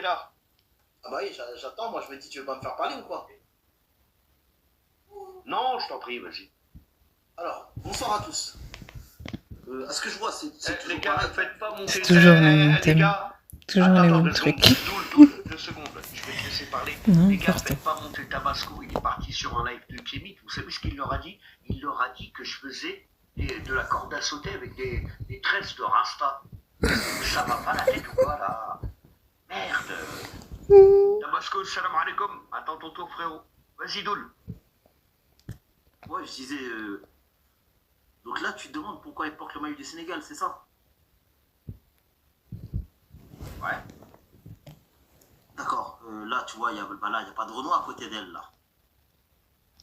là. Ah bah oui, j'attends, moi je me dis, tu veux pas me faire parler ou quoi? Non, je t'en prie, vas-y. Alors, bonsoir à tous. À ce que je vois, c'est toujours Les gars, pareil. ne faites pas monter... C'est toujours le même les thème. gars, Toujours les mêmes deux trucs. secondes. 2 secondes, je vais te laisser parler. Les gars, N'importe. faites pas monter Tabasco, il est parti sur un live de Kémit. Vous savez ce qu'il leur a dit? Il leur a dit que je faisais de la corde à sauter avec des tresses de Rasta. Ça va pas la tête ou quoi, là? Merde. Tabasco, salam alaikum. Attends ton tour, frérot. Vas-y, Doul. Ouais, je disais. Donc là, tu te demandes pourquoi elle porte le maillot du Sénégal, c'est ça? Ouais. D'accord. Là, tu vois, il n'y a pas de Renoir à côté d'elle, là.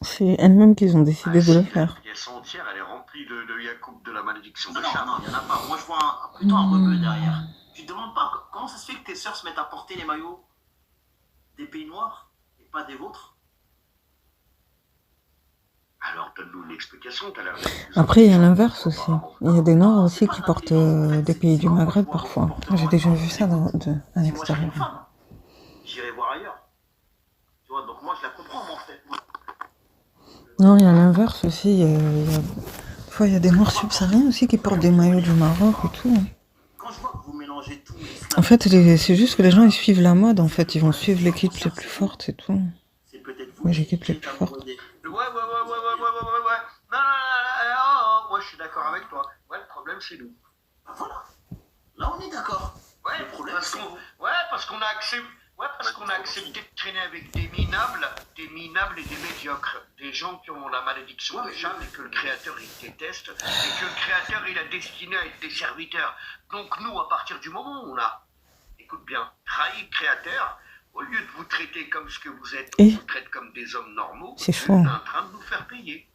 C'est elles-mêmes qui ont décidé de le faire. La pièce entière, elle est remplie de Yacoub de la malédiction de Non, Cham. non, il n'y en a pas. Moi, je vois plutôt un rebeu derrière. Tu te demandes pas comment ça se fait que tes sœurs se mettent à porter les maillots des pays noirs et pas des vôtres? Alors, donne-nous une explication, t'as l'air d'être... Après, il y a l'inverse aussi. Il y a des Noirs aussi qui portent des pays du Maghreb parfois. J'ai déjà vu ça à l'extérieur. J'irai voir ailleurs. Tu vois, donc moi, je la comprends, moi, en fait. Non, il y a l'inverse aussi. Des fois, il y a des Noirs subsahariens aussi qui portent des maillots du Maroc et tout. Quand je vois que vous mélangez tout... En fait, c'est juste que les gens, ils suivent la mode, en fait. Ils vont suivre l'équipe les plus fortes, c'est tout. Oui, l'équipe les plus fortes. Ouais. Non, moi, je suis d'accord avec toi. Ouais, le problème, c'est nous. Ah, voilà. Là, on est d'accord. Ouais, le problème, parce qu'on a accepté... Ouais, parce qu'on a accepté de traîner avec des minables et des médiocres. Des gens qui ont la malédiction de Cham et que le créateur, il déteste. Et que le créateur, il a destiné à être des serviteurs. Donc nous, à partir du moment où on a, écoute bien, trahi le créateur, au lieu de vous traiter comme ce que vous êtes, on vous traite comme des hommes normaux. C'est Dieu chaud. est en train de nous faire payer.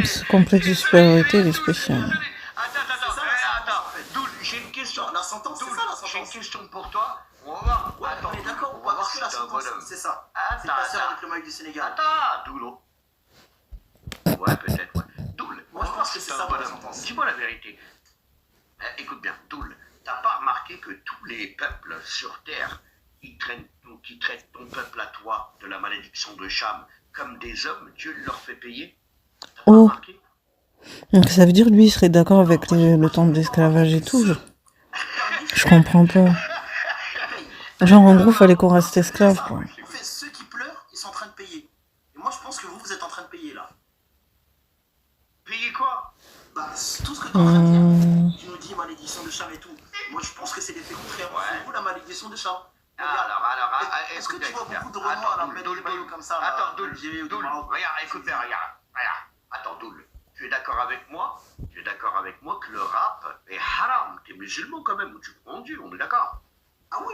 Ce complexe de supériorité, il est spécial. Attends. Doul, j'ai une question. La sentence, c'est ça, la sentence. J'ai une question pour toi. On va voir. Ouais, Attends, on est d'accord ou on va pas? voir Parce que si la t'es un sentence, bonhomme. c'est ça. Attends, C'est ta sœur avec le maillot du Sénégal. Attends, Doulo. Ouais, peut-être, ouais. Doul, Moi, je pense que c'est ça, un la bonhomme. sentence. Dis-moi la vérité. Écoute bien, Doul, t'as pas remarqué que tous les peuples sur Terre, qui traitent ton peuple à toi de la malédiction de Cham comme des hommes, Dieu leur fait payer? T'as pas remarqué? Donc ça veut dire lui il serait d'accord avec le temps d'esclavage et tout. Je comprends pas. Genre en gros fallait qu'on reste esclave quoi. En fait, ceux qui pleurent, ils sont en train de payer. Et moi, je pense que vous êtes en train de payer là. Payer quoi? Bah, tout ce que tu es en train de dire. Tu nous dis malédiction de Cham et tout. Moi, je pense que c'est l'effet contraire. Ouais. C'est vous la malédiction de Cham. Alors, Est-ce que tu vois beaucoup de Renoir Renoir à mettre des maillots comme ça? Attends, Doul, regarde, écoute bien, regarde. Attends, Doul, tu es d'accord avec moi? Tu es d'accord avec moi que le rap est haram? T'es musulman quand même, ou tu crois en Dieu, on est d'accord? Ah oui,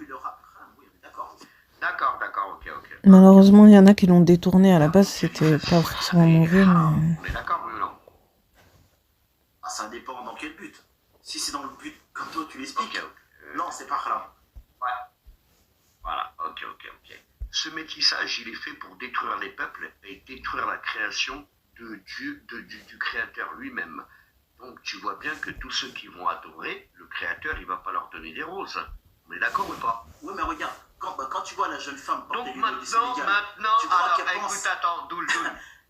le rap. Oui, on est d'accord. D'accord, ok. Malheureusement il y en a qui l'ont détourné. À la base c'était pas forcément mauvais mais... On est d'accord, oui ou non? Ah, ça dépend dans quel but. Si c'est dans le but, comme toi tu l'expliques. Non, c'est pas haram. Ouais. Voilà, ok. Ce métissage, il est fait pour détruire les peuples et détruire la création de Dieu, du Créateur lui-même. Donc tu vois bien que tous ceux qui vont adorer, le Créateur, il va pas leur donner des roses. On est d'accord ou pas? Oui, mais regarde, quand tu vois la jeune femme porter Donc les maillots du Sénégal, tu crois alors qu'elle pense... écoute, attends, Doul,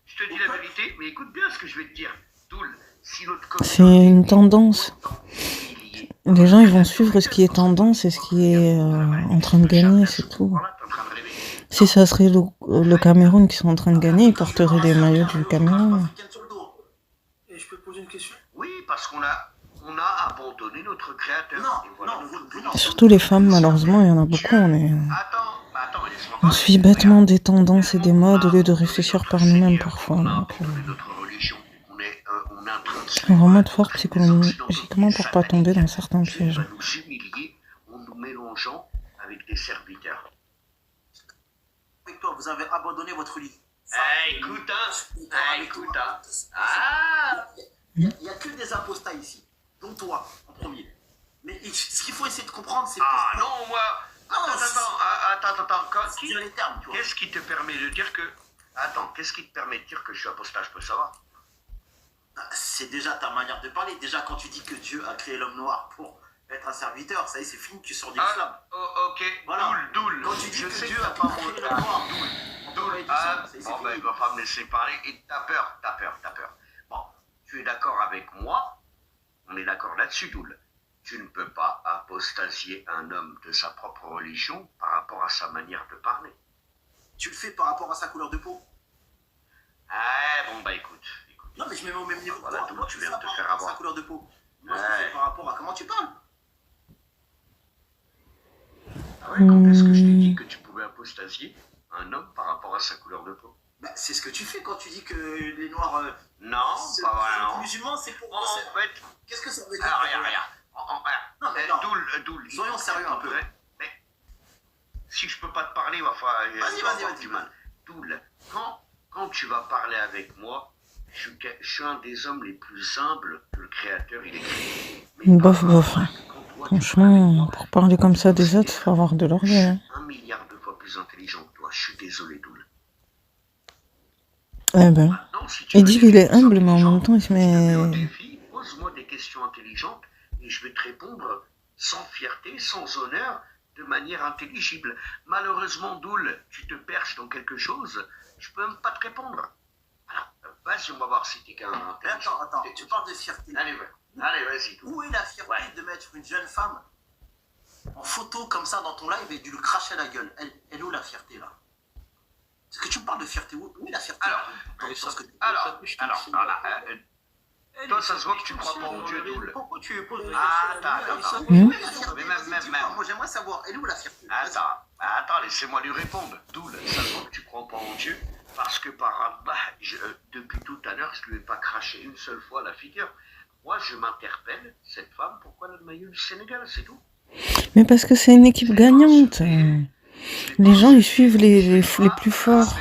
je te dis la vérité, mais écoute bien ce que je vais te dire. Doul, si notre communauté... C'est une tendance. Les gens ils vont suivre ce qui est tendance et ce qui est en train de gagner, c'est tout. Si ça serait le Cameroun qui sont en train de gagner, ils porteraient des maillots du Cameroun. Et je peux te poser une question? Oui, parce qu'on a abandonné notre Créateur. Surtout les femmes, malheureusement, il y en a beaucoup. On suit bêtement des tendances et des modes au lieu de réfléchir par nous-mêmes parfois. Donc, faut vraiment être fort psychologiquement pour pas tomber dans certains pièges. Nous humilier en nous mélangeant avec des serviteurs. Avec toi, vous avez abandonné votre lit. Écoute. Il n'y a que des apostats ici, dont toi, en premier. Mais ce qu'il faut essayer de comprendre, c'est... Non, moi... Attends. Qu'est-ce qui te permet de dire que... Attends, qu'est-ce qui te permet de dire que je suis apostat, je peux savoir? C'est déjà ta manière de parler. Déjà, quand tu dis que Dieu a créé l'homme noir pour être un serviteur, ça y est, c'est fini, tu sors de l'islam. Ok, Voilà. Doul. Quand tu dis Je que sais Dieu que a t'as pas créé mon le cas. noir, Doul, c'est bon, ben, fini. il va pas me laisser parler. Et t'as peur. Bon, tu es d'accord avec moi? On est d'accord là-dessus, Doul. Tu ne peux pas apostasier un homme de sa propre religion par rapport à sa manière de parler. Tu le fais par rapport à sa couleur de peau. Ah, bon, bah écoute. Non, mais je me mets au même niveau que Voilà, toi. Doul, Toi, tu fais viens ça de te par faire rapport à avoir. sa couleur de peau. Moi, je le Ouais. fais par rapport à comment tu parles. Ah ouais, quand est-ce que je t'ai dit que tu pouvais apostasier un homme par rapport à sa couleur de peau? Bah, c'est ce que tu fais quand tu dis que les noirs. Non, pas vraiment. Les musulmans, c'est pour. En fait, Qu'est-ce que ça veut dire? alors, regarde. Non, mais non. Doul. Soyons sérieux un peu. Mais si je peux pas te parler, il va falloir. Vas-y. Doul, quand tu vas parler avec moi, je suis un des hommes les plus humbles que le Créateur il ait créé. Bof. Franchement, pour parler comme ça des autres, faut avoir de l'orgueil. Hein. 1 milliard de fois plus intelligent que toi. Je suis désolé, Doul. Eh ben. Maintenant, si tu Il veux dit des qu'il est réponses humble, mais en même intelligentes, temps, il se je te mets au met. défi, pose-moi des questions intelligentes et je vais te répondre sans fierté, sans honneur, de manière intelligible. Malheureusement, Doul, tu te perches dans quelque chose, je peux même pas te répondre. Alors, vas-y, on va voir si t'es qu'un Mais attends, tu parles de fierté. Allez, vas-y, Doul. Où est la fierté de mettre une jeune femme en photo comme ça dans ton live et de lui cracher la gueule? Elle est où la fierté là? Est-ce que tu me parles de fierté? Où est la fierté? Toi, ça se voit que tu crois pas en Dieu, Doul. Pourquoi tu poses des Attends. Mais même. Moi j'aimerais savoir, elle est où la fierté? Attends, laissez-moi lui répondre. Doul, ça se voit que tu crois pas en Dieu, parce que par Allah, depuis tout à l'heure, je lui ai pas craché une seule fois la figure. Moi, je m'interpelle, cette femme, pourquoi elle a le maillot du Sénégal, c'est tout. Mais parce que c'est une équipe gagnante. Les gens, ils suivent les plus forts.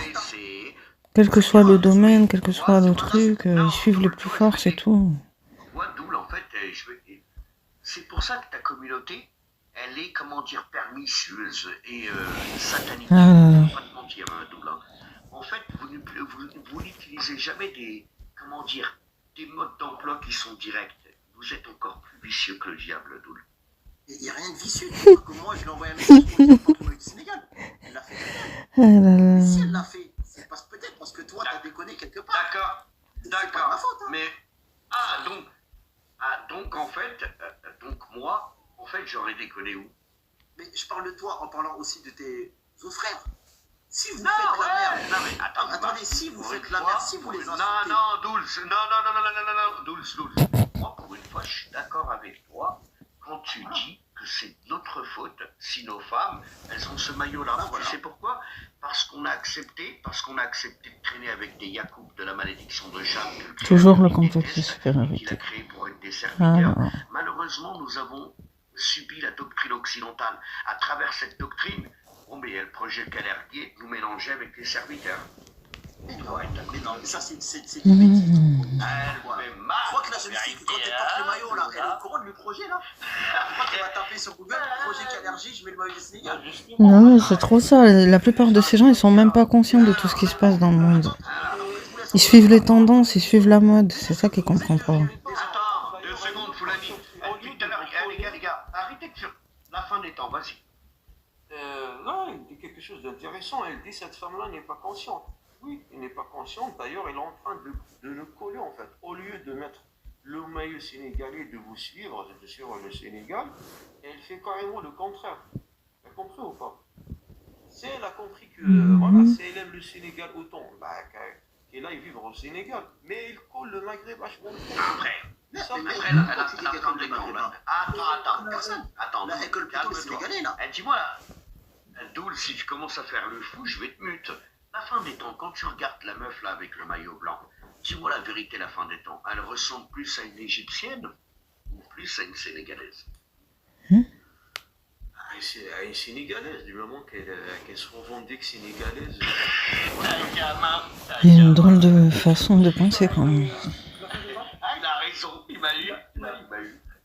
Quel que soit le domaine, quel que soit le truc, ils suivent les plus forts, c'est tout. Moi, Doul, en fait, c'est pour ça que ta communauté, elle est, comment dire, pernicieuse et satanique. Ah. Je vais pas te mentir, Doul. En fait, vous n'utilisez jamais des modes d'emploi qui sont directs. Vous êtes encore plus vicieux que le diable, Doul. Il n'y a rien de vicieux. Que moi, je lui envoie un message pour dire pour ton du Sénégal. Elle l'a fait. Si elle l'a fait, c'est peut-être parce que toi, t'as déconné quelque part. D'accord. C'est pas ma faute. Hein. Mais donc en fait, moi, en fait, j'aurais déconné où? Mais je parle de toi en parlant aussi de tes autres frères. Si vous Non, faites la merde. Non, mais Attendez, si vous faites la merde, si vous les insultez. Non, Doul. Moi, pour une fois, je suis d'accord avec toi quand tu dis que c'est notre faute si nos femmes, elles ont ce maillot-là. Tu sais pourquoi? Parce qu'on a accepté de traîner avec des Yacoub de la malédiction de Jacques. Toujours le complexe de supériorité. Qu'il a créé pour être des serviteurs. Malheureusement, nous avons subi la doctrine occidentale. À travers cette doctrine, il y a le projet Calerguier de nous mélanger avec les serviteurs. Mais non, ça c'est bêtise. Je crois que la jeune fille, quand elle porte le maillot là, elle est au courant du projet là. Pourquoi tu vas taper sur Google, projet Calergie, je mets le maillot du Sénégal? Non, mais c'est trop ça. La plupart de ces gens, ils sont même pas conscients de tout ce qui se passe dans le monde. Ils suivent les tendances, ils suivent la mode. C'est ça qu'ils comprennent pas. Attends, 2 secondes, Foulani. Depuis tout à l'heure, les gars, arrêtez de faire la fin des temps, vas-y. Non, il dit quelque chose d'intéressant. Elle dit cette femme-là n'est pas consciente. Oui, elle n'est pas consciente. D'ailleurs, elle est en train de le coller, en fait. Au lieu de mettre le maillot sénégalais, de vous suivre, de suivre le Sénégal, elle fait carrément le contraire. Elle a compris ou pas? Si elle a compris que, voilà, si elle aime le Sénégal autant, qu'elle aille vivre au Sénégal. Mais il colle le Maghreb vachement. Après, elle a Attends, là, elle colle plutôt le Sénégalais là. Dis-moi là, Doul, si tu commences à faire le fou, je vais te mute. La fin des temps, quand tu regardes la meuf là avec le maillot blanc, dis-moi la vérité, la fin des temps, elle ressemble plus à une Égyptienne ou plus à une Sénégalaise? À une Sénégalaise, du moment qu'elle se revendique sénégalaise. Il y a une drôle de façon de penser quand même. Il a raison, il m'a eu.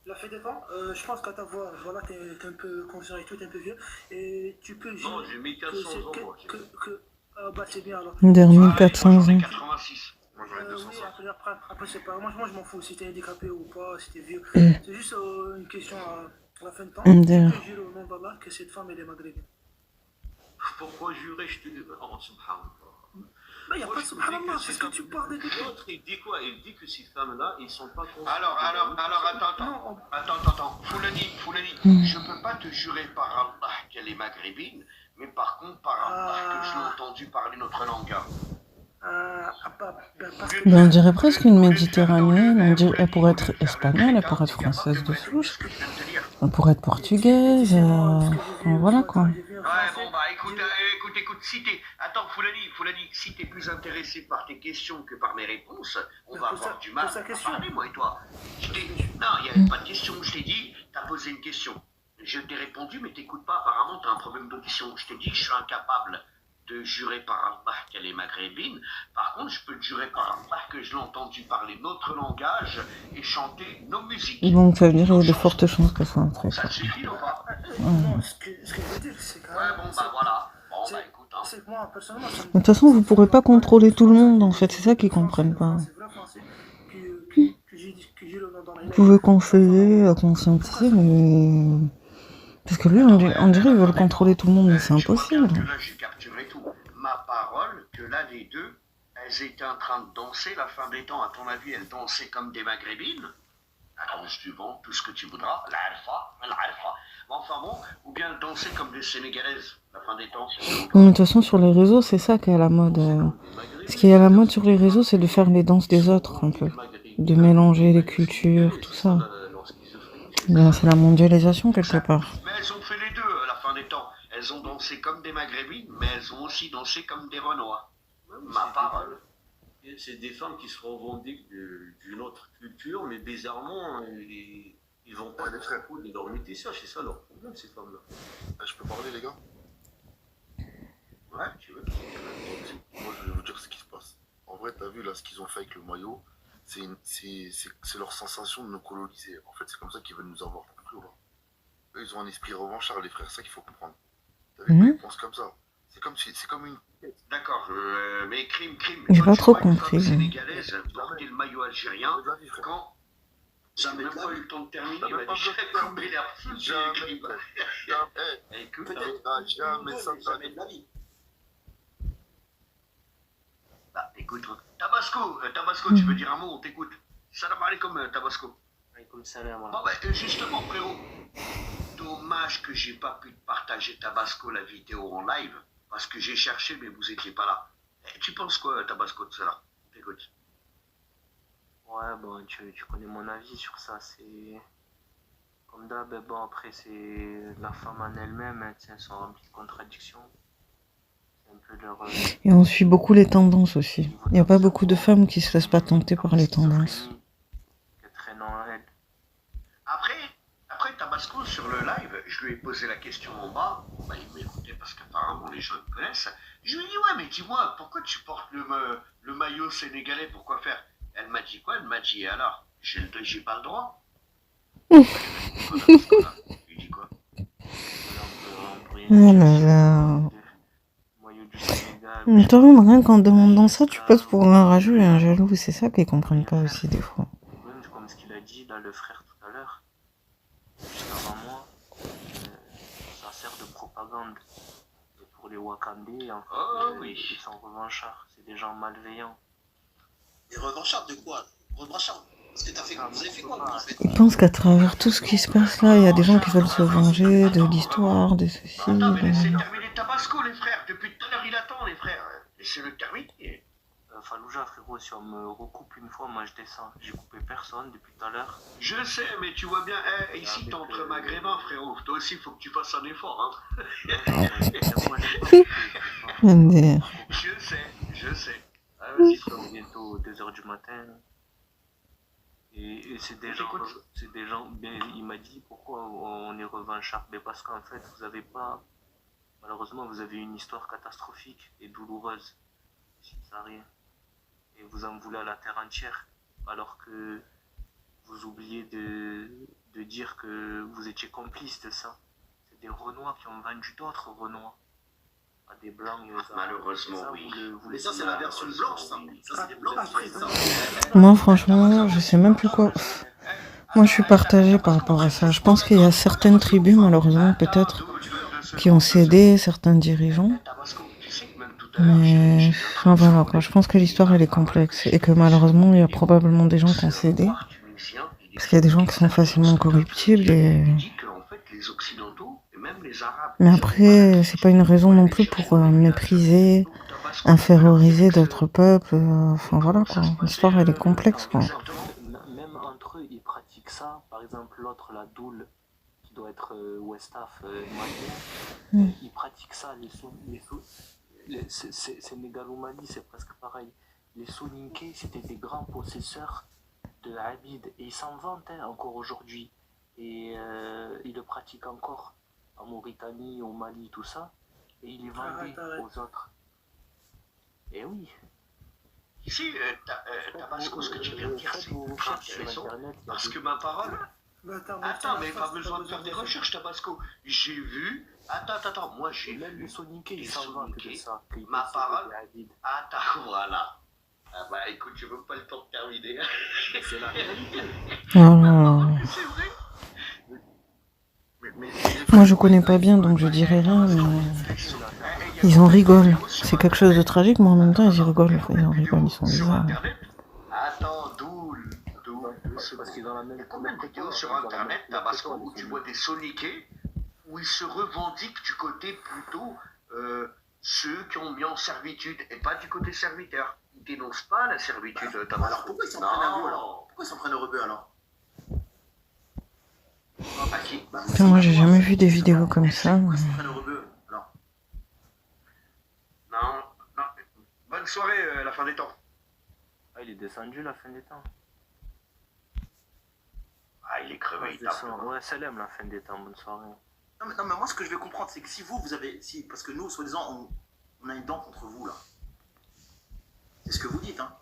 La fin des temps, je pense qu'à ta voix, voilà, t'es un peu conscient et tout, t'es un peu vieux, et tu peux... Non, j'ai 1400 ans, moi. Bah c'est bien alors. Vers 1400 ans. 86. Moi, j'aurais 200 oui, après c'est pas... Moi je m'en fous si t'es handicapé ou pas, si t'es vieux. Mm. C'est juste une question À la fin de temps, tu MDR. peux jurer au nom d'Allah que cette femme elle est maghrébine. Pourquoi jurer, je te dis, oh, subhanallah. Mais il n'y a Moi, pas de je te dis subhanallah, que parce ces que femmes- tu parles de L'autre, il dit quoi? Il dit que ces femmes-là, ils sont pas conscients. Alors, attends. Non, Attends. Foulani, je peux pas te jurer par Allah qu'elle est maghrébine, mais par contre, par Allah que je l'ai entendu parler notre langue. parce que Ben, on dirait presque une méditerranéenne, elle pourrait être espagnole, elle pourrait être française de souche, elle pourrait être portugaise, enfin, voilà quoi. Ouais, bon, bah écoute, attends, Foulani, si t'es plus intéressé par tes questions que par mes réponses, on va avoir du mal à parler, moi et toi. Non, il n'y avait pas de question, je t'ai dit, t'as posé une question. Je t'ai répondu, mais t'écoutes pas, apparemment t'as un problème d'audition. Je t'ai dit, je suis incapable de jurer par Allah qu'elle est maghrébine. Par contre, je peux te jurer par Allah que je l'ai entendu parler notre langage et chanter nos musiques. Donc ça veut dire qu'il y a de fortes chances que ça soit un truc. Ça te suffit ou pas? non, ce que je veux dire, c'est que. Ouais, bon, bah voilà. Bon, bah écoute, hein. C'est que moi, personnellement, ça me- De toute façon, vous pourrez pas contrôler tout le monde, en fait, c'est ça qu'ils comprennent pas. C'est vrai français que j'ai le nom dans la Vous pouvez conseiller, conscientiser, mais... Parce que lui, on dirait qu'ils veulent contrôler tout le monde, mais c'est Tu vois impossible. bien que là, j'ai capturé tout. Ma parole, que là, les deux, elles étaient en train de danser la fin des temps. À ton avis, elles dansaient comme des maghrébines? La danse du vent, tout ce que tu voudras. L'alfa. Enfin bon, ou bien danser comme des sénégalaises, la fin des temps. Mais de toute façon, sur les réseaux, c'est ça qui est à la mode. Ce qui est à la mode sur les réseaux, c'est de faire les danses des autres, un peu. De mélanger les cultures, tout ça. Ben, c'est la mondialisation, quelque part. Mais elles ont fait les deux à la fin des temps. Elles ont dansé comme des maghrébines, mais elles ont aussi dansé comme des renois. Ma parole. C'est des femmes qui se revendiquent d'une autre culture, mais bizarrement, ils vont pas les faire pour de leur métissage, c'est ça leur problème, ces femmes-là. Je peux parler, les gars? Ouais, tu veux. Moi, je vais vous dire ce qui se passe. En vrai, t'as vu là ce qu'ils ont fait avec le maillot? C'est leur sensation de nous coloniser. En fait, c'est comme ça qu'ils veulent nous avoir. T'as compris ou pas? Eux, ils ont un esprit revanchard, les frères, c'est ça qu'il faut comprendre. T'as vu, ils pensent comme ça. C'est comme une. D'accord, mais crime. J'ai Quand pas tu trop vois une compris. femme sénégalaise porter le maillot algérien, Jamais de la vie, frère. quand j'ai Jamais même de la pas vie. eu le temps de terminer, T'as il m'a même pas dit besoin j'ai de coupé l'air fou, j'ai écrit. Jamais, Écoute, jamais ça de Jamais de la vie. bah, écoute, Tabasco, tu veux dire un mot, on t'écoute. Salam alaikum, Tabasco. Alaykoum salam. Bon, bah, justement, frérot, dommage que j'ai pas pu te partager Tabasco la vidéo en live, parce que j'ai cherché, mais vous étiez pas là. Tu penses quoi, Tabasco, de cela? Écoute. Ouais, bon, tu connais mon avis sur ça, c'est... Comme d'hab, bon, après, c'est la femme en elle-même, hein, elles sont remplies de contradictions. C'est un peu leur... Et on suit beaucoup les tendances aussi. Il n'y a pas beaucoup de femmes qui se laissent pas tenter par les tendances. Que traînent en elles. Après Tabasco, sur le live, je lui ai posé la question en bas. Bon, bah, il m'écoutait parce qu'apparemment les gens le connaissent. Je lui ai dit, ouais, mais dis-moi, pourquoi tu portes le maillot sénégalais? Pourquoi faire? Elle m'a dit quoi? Elle m'a dit, alors, j'ai pas le droit. Je lui ai dit quoi? Oh là là. Moyeu du Sénégal. Mais toi même, rien qu'en demandant ça, tu passes pour un rageux et un jaloux. C'est ça qu'ils comprennent pas aussi des fois. Même comme ce qu'il a dit, là, le frère tout à l'heure, juste avant moi, ça sert de propagande. Et pour les Wakandais, en fait, Oh, oui. ils sont revanchards, c'est des gens malveillants. Et revanchard de quoi? Revanchard. Parce que vous avez fait quoi en fait? Ils pensent qu'à travers tout ce qui se passe là, il y a des gens qui veulent se venger de l'histoire, de ceci, Attends, mais laissez de... terminer Tabasco, les frères. Depuis tout à l'heure, il attend, les frères. Laissez-le terminer. Fallujah, frérot, si on me recoupe une fois, moi je descends. J'ai coupé personne depuis tout à l'heure. Je sais, mais tu vois bien, ici, t'es entre maghrébins, frérot. Toi aussi, il faut que tu fasses un effort, hein. Moi, j'ai pas coupé. MDR. Je sais. Ah, Il vas-y, sont bientôt 2h du matin. Et c'est des gens, ben, il m'a dit pourquoi on est revanchard. Mais parce qu'en fait, malheureusement, vous avez une histoire catastrophique et douloureuse. Si ça rien. Et vous en voulez à la terre entière. Alors que vous oubliez de dire que vous étiez complice de ça. C'est des Renois qui ont vendu d'autres Renois. À des Blancs. Malheureusement, ça, oui. Mais ça, c'est la version blanche, ça. Ça, c'est des blancs. Moi, franchement, je sais même plus quoi... Moi, je suis partagée par rapport à ça. Je pense qu'il y a certaines tribus, malheureusement, peut-être, qui ont cédé, certains dirigeants. Mais, enfin, voilà, quoi. Je pense que l'histoire, elle est complexe. Et que, malheureusement, il y a probablement des gens qui ont cédé. Parce qu'il y a des gens qui sont facilement corruptibles et... Mais après, c'est pas une raison non plus pour mépriser, inférioriser d'autres peuples. Enfin, voilà, quoi. L'histoire, elle est complexe, quoi. Même entre eux, ils pratiquent ça. Par exemple, l'autre, la Doul, qui doit être Westaf, ils pratiquent ça. C'est mégalomanie, c'est presque pareil. Les Soninké, c'était des grands possesseurs de Abid. Et ils s'en vantent encore aujourd'hui. Et ils le pratiquent encore en Mauritanie, au Mali, tout ça. Et ils les vendaient aux autres. Et oui. Ici, Tabasco, ce que tu viens de dire, c'est intéressant, parce que ma parole... Attends, mais pas besoin de faire des recherches, Tabasco. J'ai vu... Attends, moi j'ai même vu... les Soninké, ils s'en vantent de ça. Ma parole... Attends, voilà. Ah bah écoute, je veux pas le temps de terminer. C'est la réalité. C'est vrai. Moi, je connais pas bien, donc je dirais rien, mais... Ils en rigolent. C'est quelque chose de tragique, mais en même temps, ils y rigolent. Ils en rigolent, ils sont bizarres. Attends, Doul. Parce qu'ils ont la même... Il y a combien de vidéos sur Internet, Tabasco, où tu vois des Soninké, où ils se revendiquent du côté plutôt ceux qui ont mis en servitude, et pas du côté serviteur. Ils dénoncent pas la servitude, Tabasco. Alors pourquoi ils s'en prennent à vous alors? Pourquoi ils s'en prennent au rebeu alors? Putain, moi, j'ai jamais vu des vidéos comme ça. Pourquoi ils s'en prennent au rebeu alors? Non. Bonne soirée, la fin des temps. Ah, il est descendu la fin des temps. Ah, il est crevé, il tape. Ouais, salam la fin des temps, bonne soirée. Non mais moi ce que je vais comprendre c'est que si vous avez... parce que nous, soi-disant, on a une dent contre vous là. C'est ce que vous dites, hein?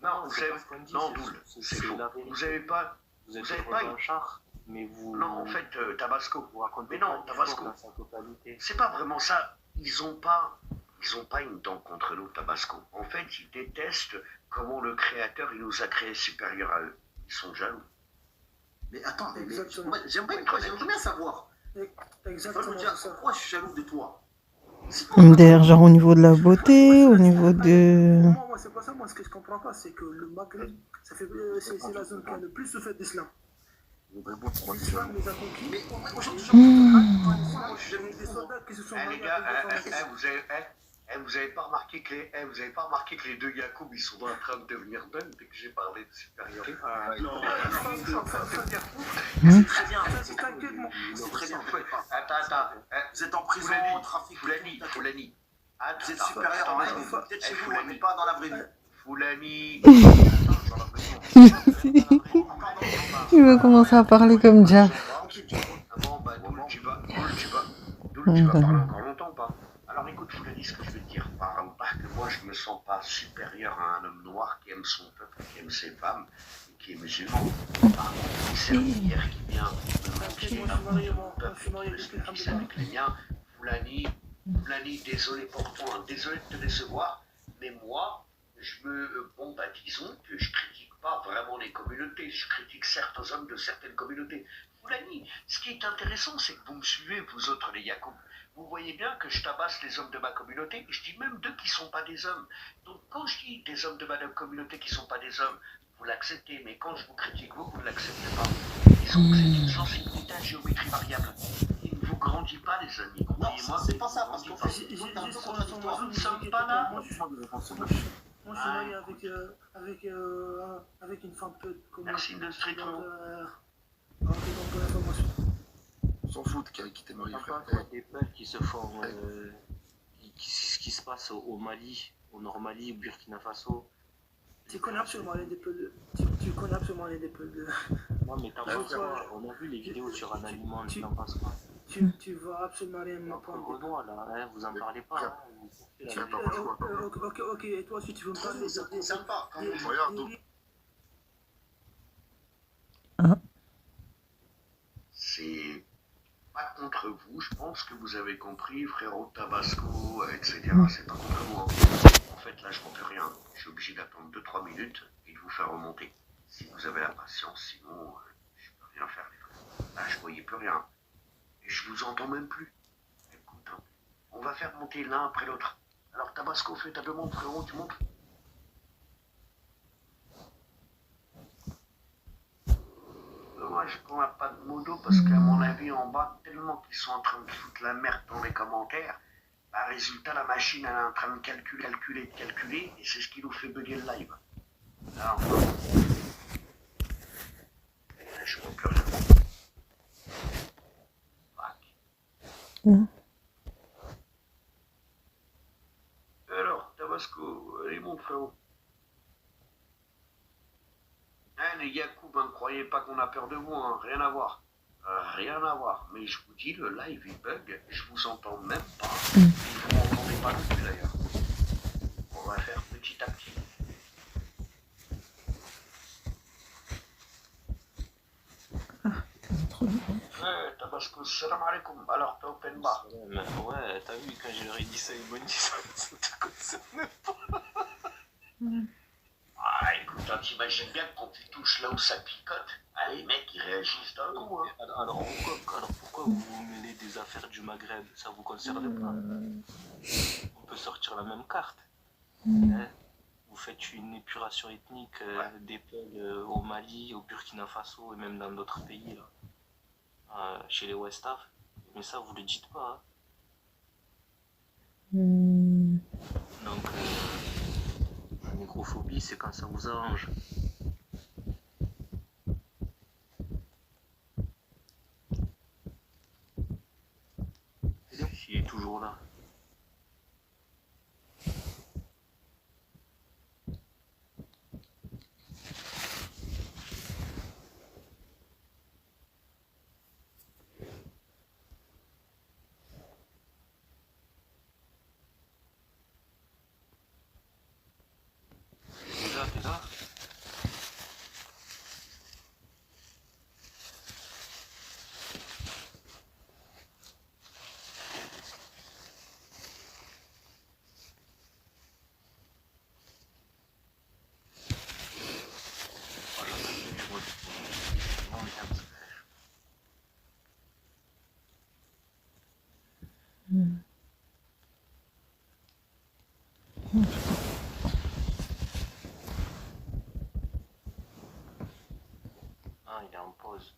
Non, Doul, c'est faux. Vous avez pas un char, mais vous... Non, en fait, Tabasco. Vous racontez mais non, Tabasco. dans sa totalité. C'est pas vraiment ça. Ils ont pas une dent contre nous, Tabasco. En fait, ils détestent comment le Créateur, il nous a créés supérieurs à eux. Ils sont jaloux. Mais attends, j'aimerais bien savoir. Exactement. Tu vas me dire pourquoi je suis jaloux de toi? D'ailleurs, genre au niveau de la beauté, au niveau de... Moi, c'est pas ça. Moi, ce que je comprends pas, c'est que le Maghreb, c'est la zone qui a le plus souffert d'islam. L'islam les a conquis. Mais aujourd'hui, J'ai des soldats qui se sont mariés Les gars, avec des femmes. vous avez pas remarqué que les deux Yacoub, ils sont en train de devenir bonnes dès que j'ai parlé de supériorité? c'est très bien. C'est très bien. Attends. Vous êtes en prison, trafic. Foulani. Vous êtes supérieur en rêve. Peut-être chez vous, mais pas dans la vraie vie. Foulani. Il va commencer à parler comme Dia. Bon, bah, Doul, tu vas parler encore longtemps ou pas? Alors écoute, Foulani, ce que je veux te dire, que moi je me sens pas supérieur à un homme noir qui aime son peuple, qui aime ses femmes, et qui est musulman. Par contre, une servière qui vient me mentir mon peuple, qui me service avec les miens, Foulani, désolé pour toi, désolé de te décevoir, mais moi, disons que je critique pas vraiment les communautés, je critique certains hommes de certaines communautés. Foulani, ce qui est intéressant, c'est que vous me suivez, vous autres les Yacoub. Vous voyez bien que je tabasse les hommes de ma communauté, et je dis même d'eux qui ne sont pas des hommes. Donc quand je dis des hommes de ma communauté qui ne sont pas des hommes, vous l'acceptez, mais quand je vous critique, vous ne l'acceptez pas. Disons que c'est une sensibilité à géométrie variable. Il ne vous grandit pas, les amis. Non, c'est pas ça, parce qu'en fait, Juste c'est un peu pour contradictoire. information, Nous ne sommes pas là. moi, je suis marié avec une femme peu connue. Merci de street Donc, information. On s'en fout de qui t'es marié, frère. Des peuples qui se font... ce qui se passe au Mali, au Nord Mali, au Burkina Faso. Tu connais absolument les peuples de... Non, mais t'en penses quoi? On a vu les vidéos sur un aliment, tu n'en penses pas? Tu vas absolument rien me Entre prendre. Renoir, là, hein, vous en parlez pas. Hein, Ok, et toi aussi tu veux me parler Ça ne concerne pas. Regarde, c'est pas contre vous, je pense que vous avez compris, frérot Tabasco, etc. C'est pas contre moi. En fait, là, je compte rien. Je suis obligé d'attendre 2-3 minutes et de vous faire remonter. Si vous avez la patience, sinon, je peux rien faire, les frères. Là, je voyais plus rien. Et je vous entends même plus. Écoute, hein, on va faire monter l'un après l'autre. Alors, Tabasco, fais ta demande, frérot, tu montes. Dommage qu'on n'a pas de modo, parce qu'à mon avis, en bas, tellement qu'ils sont en train de foutre la merde dans les commentaires, bah, résultat, la machine, elle est en train de calculer, et c'est ce qui nous fait bugger le live. Alors, je vois plus rien. Non. Alors, Tabasco, allez, mon frérot. Hein, les Yacoub, ne croyez pas qu'on a peur de vous, hein, rien à voir. Rien à voir. Mais je vous dis, le live, il bug, je vous entends même pas. Et vous m'entendez pas non plus, d'ailleurs. On va faire petit à petit. Tabasco, salam alaikum. Alors, t'as open bar. Ouais, t'as vu, quand je leur ai dit ça, ils m'ont dit ça te concerne pas. Ah, écoute, hein, t'imagines bien que quand tu touches là où ça picote, ah, les mecs, ils réagissent d'un coup, hein. Alors pourquoi vous vous mêlez des affaires du Maghreb? Ça vous concerne pas. On peut sortir la même carte. Hein? Vous faites une épuration ethnique des peuples au Mali, au Burkina Faso et même dans d'autres pays, là, chez les West Af. Mais ça, vous le dites pas. Hein? Donc, la négrophobie, c'est quand ça vous arrange. Il est toujours là. T'es là? Ah, il est en pause.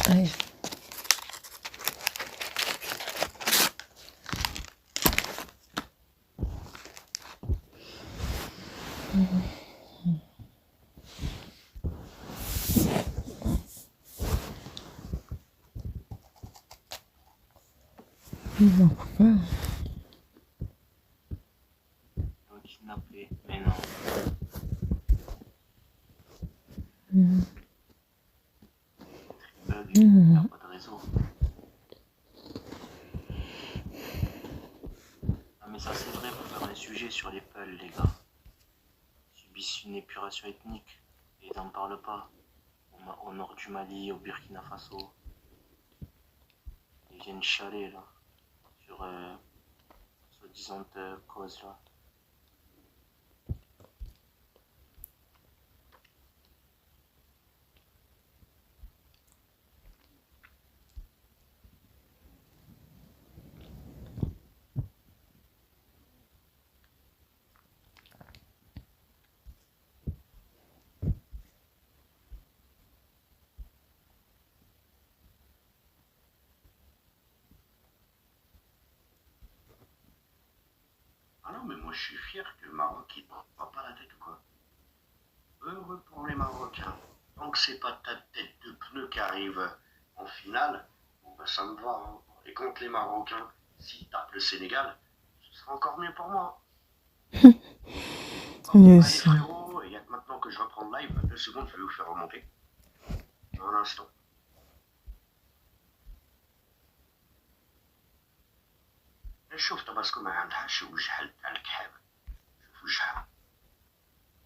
Allez. Non, pourquoi? Le kidnappé, mais non. Bug, il n'y a pas de réseau. Ah, mais ça, c'est vrai, pour faire un sujet sur les Peuls, les gars. Ils subissent une épuration ethnique et ils n'en parlent pas. Au nord du Mali, au Burkina Faso. Ils viennent chialer, là, sur soi-disant cause, là. Ah non, mais moi je suis fier que le Maroc il prend pas la tête ou quoi. Heureux pour les Marocains. Tant que c'est pas ta tête de pneu qui arrive en finale, bon bah ça me va. Hein. Et contre les Marocains, s'ils tapent le Sénégal, ce sera encore mieux pour moi. Mais Allez c'est... frérot, il y a que maintenant que je reprends le live, 2 secondes, je vais vous faire remonter. Un instant. شوف تباسكو ما عندهاش وجهها تاع الكحاب. شوف وجهها.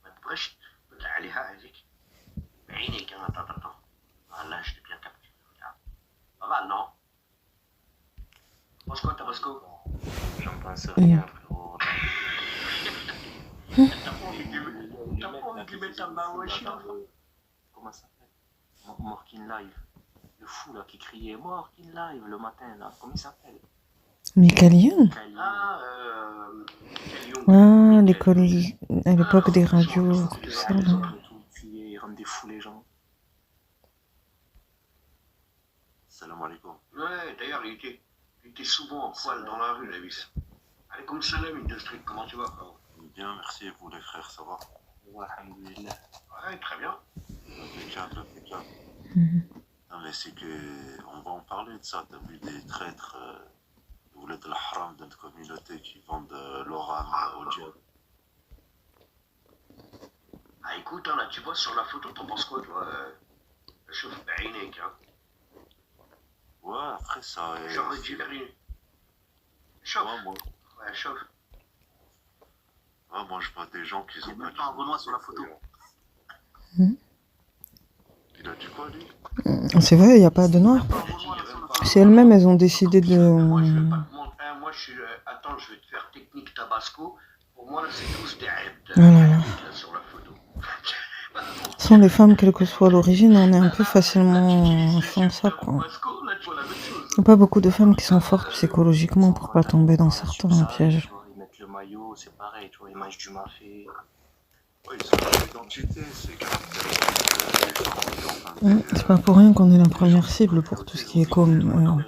ما تبغيش تبدل عليها هذيك. بعينيك انا طاطا. Là, je t'ai bien capté. Regarde. Pas mal, non? j'en sais rien, frérot. T'as pas envie de lui mettre un bain au chien? Comment ça s'appelle? Morkin Live. Le fou là qui criait Morkin Live le matin là. Comment il s'appelle? Michael Youn? Ah, l'école à l'époque des radios, tout ça. Là. Il rend des fous les gens. Salam alaikum. Ouais, d'ailleurs, il était souvent en poil dans la rue, Davis. Allez, comme salam, Industrie, comment tu vas, frérot? Bien, merci, et vous les frères, ça va? Ouais, alhamdoulilah. Ouais, très bien. Impeccable, impeccable. Non, mais c'est que, on va en parler de ça. T'as vu des traîtres, vous voulez de la haram de notre communauté qui vendent l'oram au diable. Ah, écoute, hein, là, tu vois sur la photo, t'en penses quoi, toi? Chauffe Bainek, hein. Ouais, après ça. J'aurais dit rien. Chauffe. Ouais, moi. Ouais, chauffe. Ouais, moi, je vois des gens qui ont Même pas un Renoir sur la photo. Il a dit quoi, lui? C'est vrai, il n'y a pas de noir. C'est elles-mêmes, elles ont décidé de... Moi, je vais pas te montrer. Moi, je suis. Attends, je vais te faire technique Tabasco. Pour moi, là, c'est tous des abd. Oh là là. Là, sur la photo. Sans les femmes, quelle que soit l'origine, on est un peu facilement sans ça, quoi. Tabasco, là, tu vois la même chose. Il n'y a pas beaucoup de femmes qui sont fortes psychologiquement pour pas tomber dans certains pièges. Ils mettent le maillot, c'est pareil, tu vois, ils mangent du mafé. Ouais, ils ont l'identité, c'est C'est pas pour rien qu'on est la première cible pour tout ce qui est comme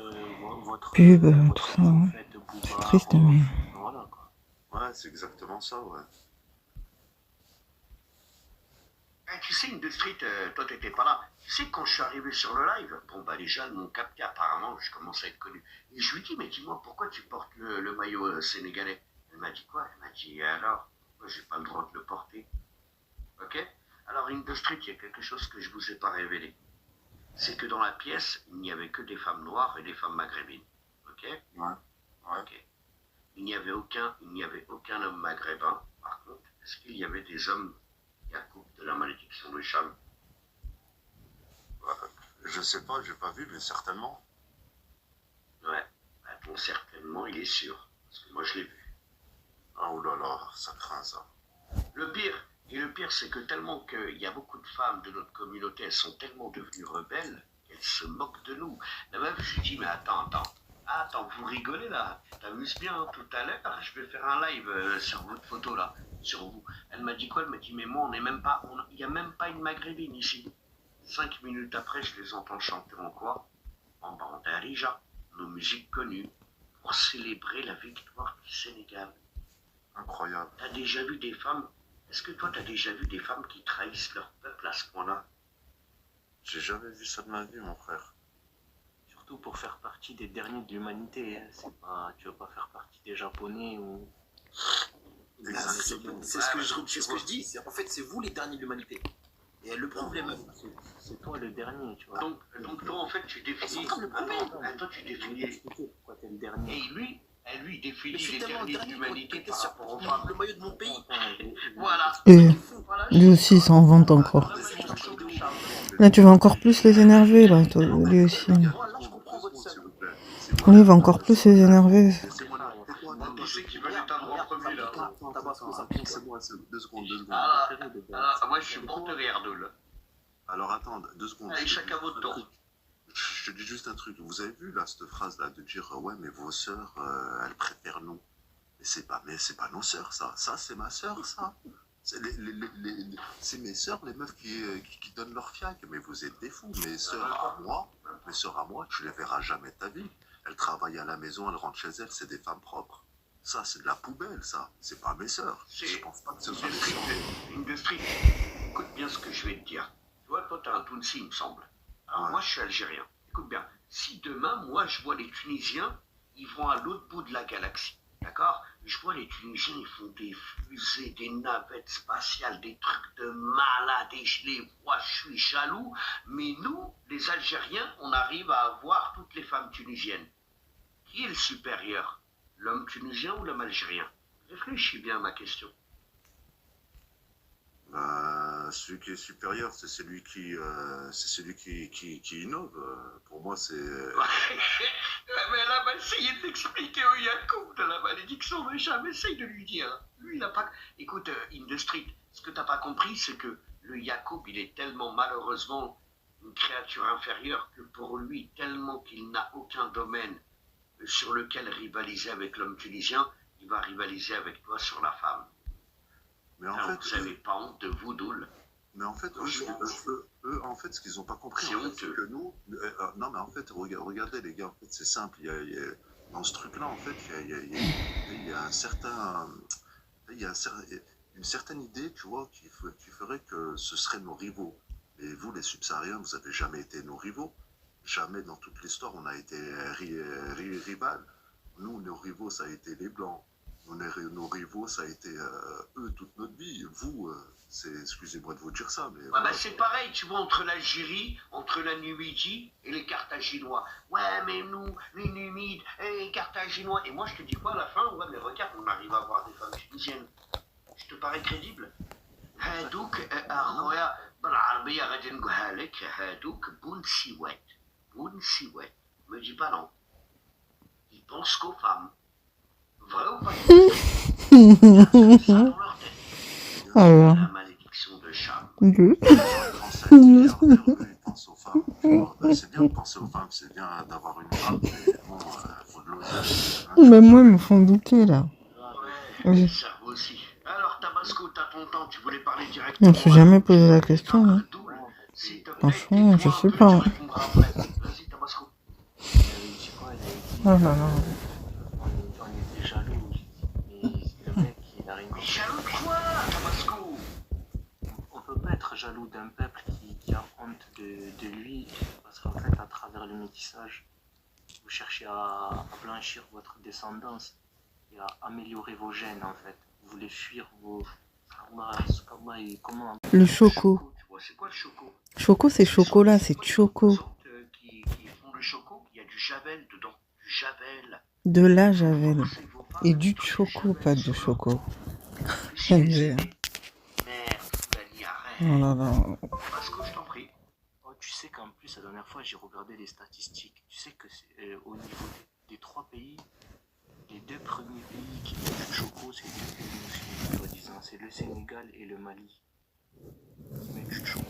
pub, tout ça. Hein. C'est triste, mais... Voilà, quoi. Ouais, c'est exactement ça, ouais. Tu sais, Industrie, toi, t'étais pas là. Tu sais, quand je suis arrivé sur le live, bon, bah, les gens m'ont capté, apparemment, je commence à être connu. Et je lui dis, mais dis-moi, pourquoi tu portes le maillot sénégalais? Elle m'a dit quoi? Elle m'a dit, alors, moi, j'ai pas le droit de le porter. Ok? Alors, Industrie, il y a quelque chose que je vous ai pas révélé. C'est que dans la pièce, il n'y avait que des femmes noires et des femmes maghrébines. Ok? Ouais. Ok. Il n'y avait aucun homme maghrébin. Par contre, est-ce qu'il y avait des hommes qui accoupent de la malédiction de Cham? Je sais pas, j'ai pas vu, mais certainement. Ouais. Bah, bon, certainement, il est sûr. Parce que moi, je l'ai vu. Ah, oh là là, ça craint, ça. Le pire, c'est que tellement qu'il y a beaucoup de femmes de notre communauté, elles sont tellement devenues rebelles qu'elles se moquent de nous. La meuf, je lui dis, mais attends, vous rigolez là, t'amuses bien, hein, tout à l'heure, je vais faire un live sur votre photo là, sur vous. Elle m'a dit quoi? Elle m'a dit, mais moi, il n'y a même pas une maghrébine ici. 5 minutes après, je les entends chanter en quoi? En bandarija, nos musiques connues, pour célébrer la victoire du Sénégal. Incroyable. T'as déjà vu des femmes? Est-ce que toi, t'as déjà vu des femmes qui trahissent leur peuple à ce point-là? J'ai jamais vu ça de ma vie, mon frère. Surtout pour faire partie des derniers de l'humanité. Hein. C'est pas, tu veux pas faire partie des Japonais ou... Exactement. C'est ce que je dis. En fait, c'est vous les derniers de l'humanité. Et elle le prouve, les meufs. C'est toi le dernier, tu vois. Donc toi, en fait, tu définis... Attends, tu définis... Pourquoi t'es le dernier? Et lui, il définit Mais je suis les tellement derniers de dernier l'humanité que par rapport aux femmes. le maillot de mon pays. Voilà. Et lui aussi, il s'en vante encore. Là, tu vas encore plus les énerver, là, toi, lui aussi. Là, je comprends votre sœur. Lui, il va encore plus les énerver. Qui c'est qui veut l'éteindre en premier, là? C'est moi, c'est 2 secondes, 2 secondes. Alors, moi, je suis pour te rire, Doul. Alors attends, 2 secondes. Allez, chacun votre tour. Je te dis juste un truc. Vous avez vu là cette phrase là de dire ouais mais vos sœurs elles préfèrent nous. Mais c'est pas nos sœurs ça. Ça c'est ma sœur ça. C'est mes sœurs les meufs qui donnent leur fiac. Mais vous êtes des fous. Mes sœurs à moi, tu les verras jamais de ta vie. Elles travaillent à la maison, elles rentrent chez elles, c'est des femmes propres. Ça c'est de la poubelle ça. C'est pas mes sœurs. Je pense pas que ce soit mes sœurs. Industrie, écoute bien ce que je vais te dire. Tu vois, toi, t'as un Tounsi, il me semble. Alors, moi, je suis algérien. Écoute bien, si demain, moi, je vois les Tunisiens, ils vont à l'autre bout de la galaxie, d'accord? Je vois les Tunisiens, ils font des fusées, des navettes spatiales, des trucs de malades, et je les vois, je suis jaloux. Mais nous, les Algériens, on arrive à avoir toutes les femmes tunisiennes. Qui est le supérieur? L'homme tunisien ou l'homme algérien? Réfléchis bien à ma question. celui qui est supérieur, c'est celui qui innove. Pour moi, c'est... Mais elle a essayé de l'expliquer au Yacoub de la malédiction, mais jamais essaye de lui dire. Lui, il a pas... Écoute, In the Street, ce que t'as pas compris, c'est que le Yacoub, il est tellement malheureusement une créature inférieure que pour lui, tellement qu'il n'a aucun domaine sur lequel rivaliser avec l'homme tunisien, il va rivaliser avec toi sur la femme. Mais en Alors, fait, vous n'avez pas honte de vous, Doul? mais en fait, eux, en fait, ce qu'ils n'ont pas compris, C'est en fait, honteux. c'est que nous... non, mais en fait, regardez, les gars, en fait, c'est simple. Dans ce truc-là, en fait, il y a un certain... Il y a une certaine idée, tu vois, qui ferait que ce seraient nos rivaux. Et vous, les subsahariens, vous n'avez jamais été nos rivaux. Jamais dans toute l'histoire, on a été rivales. Nous, nos rivaux, ça a été les Blancs. Nos rivaux, ça a été eux toute notre vie. Vous, excusez-moi de vous dire ça, mais... Ah voilà. bah c'est pareil, tu vois, entre l'Algérie, entre la Numidie et les Carthaginois. Ouais, mais nous, les Numides et les Carthaginois. Et moi, je te dis quoi à la fin? Ouais, mais regarde, on arrive à avoir des femmes tunisiennes. Je te parais crédible? هادوك أخويا بالعربية غادي نقولها لك هادوك بونسيوات. Bounsouet. Me dis pas non. Ils pensent qu'aux femmes. Vrai ou pas? Ça dans leur tête. Alors, La malédiction de Cham. oui. Les Français, eux, ils pensent aux femmes. Alors, c'est bien de penser aux femmes, c'est bien d'avoir une femme, mais bon, faut de l'oseille. Même moi, ils me font douter, là. Ouais, Oui. ça aussi. Alors, Tabasco, t'as ton temps, tu voulais parler On directement. ne s'est jamais posé la question, hein. S'il te plaît, Franchement, je tais-toi sais un peu, pas, tu hein. répondras après. Vas-y, Tabasco. Il avait dit quoi? Il avait dit Oh là là. on était jaloux. Et le mec, il a rien Mais compris. jaloux de quoi, Tabasco? On peut pas être jaloux d'un peuple qui a honte de lui, parce qu'en fait, à travers le métissage, vous cherchez à blanchir votre descendance et à améliorer vos gènes, en fait. Vous voulez fuir vos... Comment... Le choco. Tu vois, c'est quoi le choco? Choco, c'est chocolat, c'est choco. Qui font le choco, il y a du javel dedans. Du javel. De la javel. Forcez vos femmes Et à du mettre choco, javel pas de sur leur choco. corps. Si MG. vous aimez. Merde, Foulani, Oh arrête. là là. Parce que je t'en prie. Oh, tu sais qu'en plus, la dernière fois, j'ai regardé les statistiques. Tu sais que au niveau des 3 pays, les 2 premiers pays qui mettent du choco, c'est 2 pays musulmans, soi-disant. C'est le Sénégal et le Mali. Ils mettent du choco.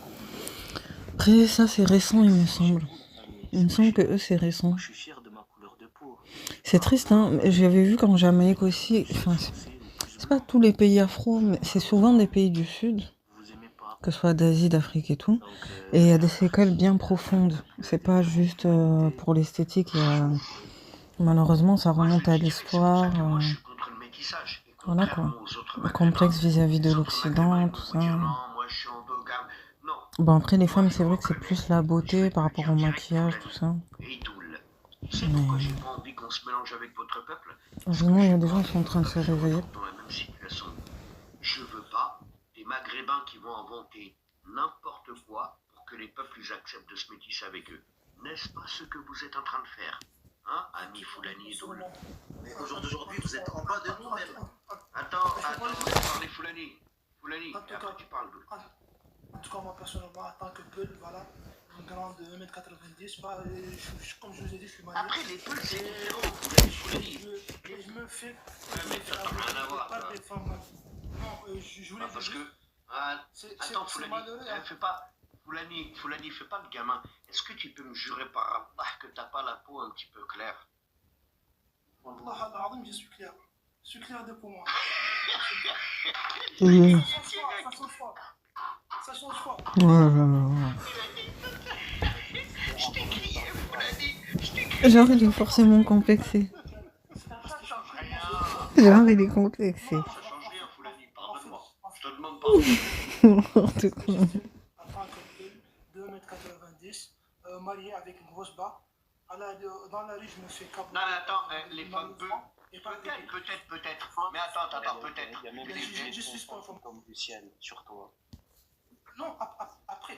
Après, ça, c'est récent, il me semble. Il me semble que eux, c'est récent. Moi, je suis fier de ma couleur de peau. C'est triste, hein. J'avais vu qu'en Jamaïque aussi, enfin, c'est pas tous les pays afro, mais c'est souvent des pays du Sud, Vous aimez pas. que ce soit d'Asie, d'Afrique et tout. Donc, Et il y a des séquelles bien profondes. C'est pas juste pour l'esthétique. Malheureusement, ça remonte à l'histoire. Moi, je suis contre le métissage. Et Voilà, contrairement quoi. aux autres Le maghrébins, complexe vis-à-vis de les autres l'Occident, maghrébins, ils tout vont ça. vous dire, non, moi, je suis endogame. Non. Bon, après, les femmes, c'est vrai que c'est plus la beauté par rapport au maquillage, tout ça. Et Doul. Tu sais Mais- pourquoi j'ai pas envie qu'on se mélange avec votre peuple? Heureusement, il y a des gens qui sont en train de se réveiller. Dans la même situation. Je veux pas des maghrébins qui vont inventer n'importe quoi pour que les peuples ils acceptent de se métisser avec eux. N'est-ce pas ce que vous êtes en train de faire? Hein, ami Foulani et Doul? Mais au jour d'aujourd'hui, vous êtes en bas de nous même. Attends, parlez Foulani. Foulani, et après tu parles Doul. En tout cas, moi personnellement, en tant que Peul, voilà, un grand de 1m90, comme je vous ai dit, je suis marié. Après les peuls c'est différent, Foulani. Je me fais. mais ça n'a rien à voir, Pas ça. des femmes. Non, je voulais Parce dire. que... Ah, C'est attends Foulani, malheureux, hein. fais pas... Foulani, fais pas le gamin. Est-ce que tu peux me jurer par Allah que t'as pas la peau un petit peu claire? Wallah al-azim, je suis clair. Je suis clair de pour moi. Oui. Ça change pas. Ça change pas. Oh là là. Je t'ai crié, Foulani. Genre, il est forcément complexé. Genre, il est complexé. Ça change rien, Foulani, pardonne-moi. Je te demande pardon. N'importe quoi. En tant que 2m90, marié avec une grosse barbe. Dans la rue, je me fais câbler. Non, mais attends, les femmes peu... Peut-être. Mais attends, peut-être. Il y a même Mais des je suis pas fantômes comme du ciel sur toi. Non,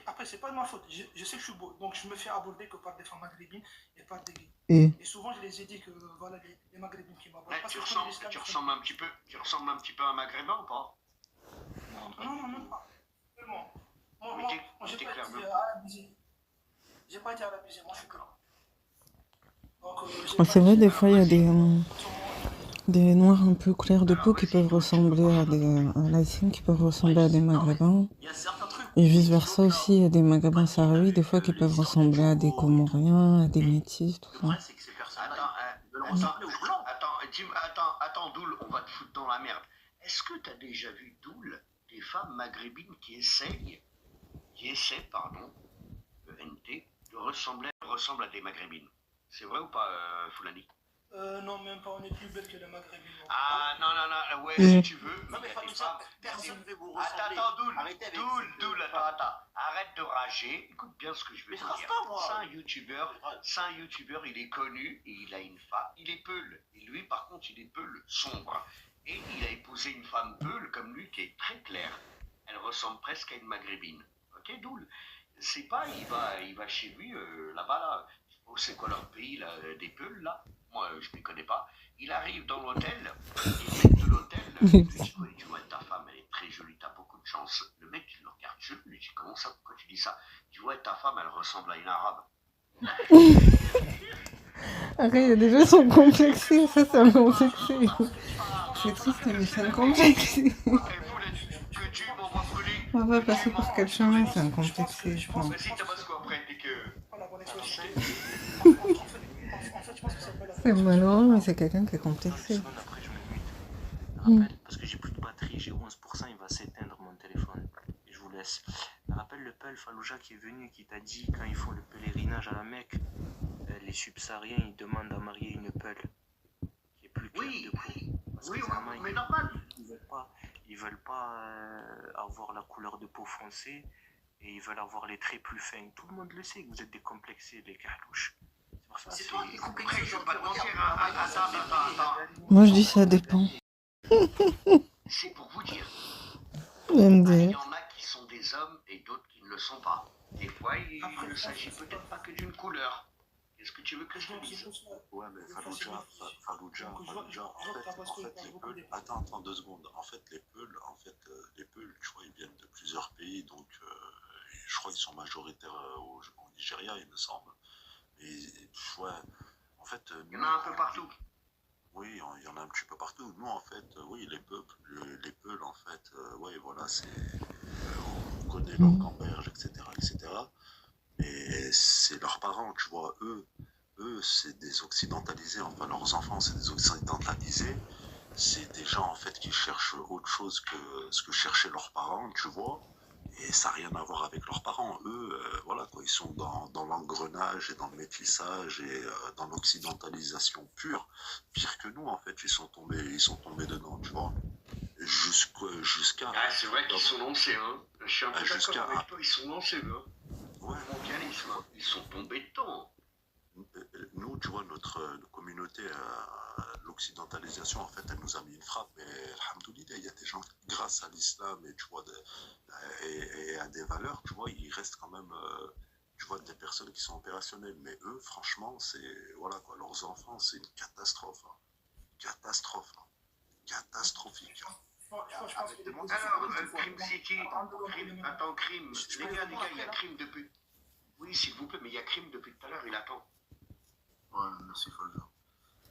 après c'est pas de ma faute. Je sais que je suis beau, donc je me fais aborder que par des femmes maghrébines et par des gays. Et Et souvent, je les ai dit que voilà, les maghrébines qui m'abordent. Ouais, Parce tu que je connais ressembles l'islam, un petit peu à un maghrébin ou pas? Non, même pas. Seulement. pas été à la musique, moi je suis que là. Donc, C'est vrai, des fois, il y a des noirs un peu clairs de peau qui peuvent ressembler à des Laïcines, qui peuvent ressembler à des Maghrébins. Il y a certains trucs. Et vice-versa aussi, il y a des Maghrébins sahraouis, des fois, qui peuvent ressembler à des Comoriens, à des Métis, tout Le ça. problème, c'est que ces personnes-là, ils veulent ressembler aux blancs. Attends, Doul, on va te foutre dans la merde. Est-ce que t'as déjà vu, Doul, des femmes maghrébines qui essaient, NT, de ressembler à des maghrébines? C'est vrai ou pas, Foulani? Non, même pas, on est plus belle que les maghrébines. Ah, non, ouais, Mm. si tu veux. Non, mais il y a des Fabouza, femmes- personne ne veut vous ressembler. Attends, Doul, Arrêtez avec Doul, attends. Arrête de rager. Écoute bien ce que je veux Mais te je rage dire. pas, moi. C'est un youtubeur, il est connu et il a une femme. Il est peul. Et lui, par contre, il est peul sombre. Et il a épousé une femme peul comme lui qui est très claire. Elle ressemble presque à une maghrébine. Ok, Doul? C'est pas, il va chez lui, là-bas, là. Oh, c'est quoi leur pays, là, des peuls, là? Moi, je ne les connais pas. Il arrive dans l'hôtel, et le mec de l'hôtel, lui dit, ouais, tu vois, ta femme, elle est très jolie, t'as beaucoup de chance. Le mec, il le regarde, je lui dis, comment ça, pourquoi tu dis ça? Tu vois, ta femme, elle ressemble à une arabe. Arrête, il y a des gens qui sont complexés, ça me complexé. C'est triste, mais ça me complexé. Que tu m'envoies brûler. On va passer par quel chemin, c'est un complexé, je pense. Vas-y, Tabasco, après, dès que... Voilà, bonne expression. En fait, je pense que c'est pas la C'est malheureux, mais c'est quelqu'un qui est complexé. Après, je me mute. Rappelle, parce que j'ai plus de batterie, j'ai 11%, il va s'éteindre mon téléphone. Et je vous laisse. Rappelle le Peul Fallujah qui est venu, qui t'a dit, quand ils font le pèlerinage à la Mecque, les subsahariens, ils demandent à marier une Peul qui est plus claire Oui, de peau. Parce oui, que vraiment, mais normal. ils veulent pas avoir la couleur de peau foncée et ils veulent avoir les traits plus fins. Tout le monde le sait que vous êtes décomplexés, les carlouches. C'est pour ça C'est que toi qui es complexé. Après, je vais pas te mentir, attends. Moi, je dis ça dépend. C'est pour vous dire. MDR. Il y en a qui sont des hommes et d'autres qui ne le sont pas. Des fois, il ne s'agit peut-être pas que d'une couleur. Qu'est-ce que tu veux que je te dise? Ouais, mais Fallujah, en fait, les Peuls, attends 2 secondes. En fait, les Peuls, tu vois, ils viennent de plusieurs pays, donc je crois qu'ils sont majoritaires au Nigeria, il me semble. Et ouais, en fait, Il y en a un peu partout. oui, il y en a un petit peu partout. Nous, en fait, oui, les Peuls, en fait, ouais, voilà, c'est, on connaît leur camberge, etc. Et c'est leurs parents, tu vois, eux, c'est des occidentalisés, enfin, leurs enfants, c'est des occidentalisés. C'est des gens, en fait, qui cherchent autre chose que ce que cherchaient leurs parents, tu vois. Et ça n'a rien à voir avec leurs parents. Eux, voilà, quoi, ils sont dans l'engrenage et dans le métissage et dans l'occidentalisation pure. Pire que nous, en fait, ils sont tombés dedans, tu vois. Jusqu'à... Ah, c'est vrai qu'ils sont lancés, hein. Je suis un peu d'accord avec toi, ils sont lancés, hein. Ouais. Le mondialisme, hein. Ils sont tombés dedans. Nous, tu vois, notre communauté, l'occidentalisation, en fait, elle nous a mis une frappe. Mais, alhamdoulilah, il y a des gens, grâce à l'islam et, tu vois, et à des valeurs, tu vois, il reste quand même, tu vois, des personnes qui sont opérationnelles. Mais eux, franchement, c'est, voilà, quoi, leurs enfants, c'est une catastrophe. Hein. Catastrophique. Alors, Crime City, Crime. Les gars, il y a Crime depuis... Oui, s'il vous plaît, mais il y a Crime depuis tout à l'heure, il attend. Ouais, merci Fallujah.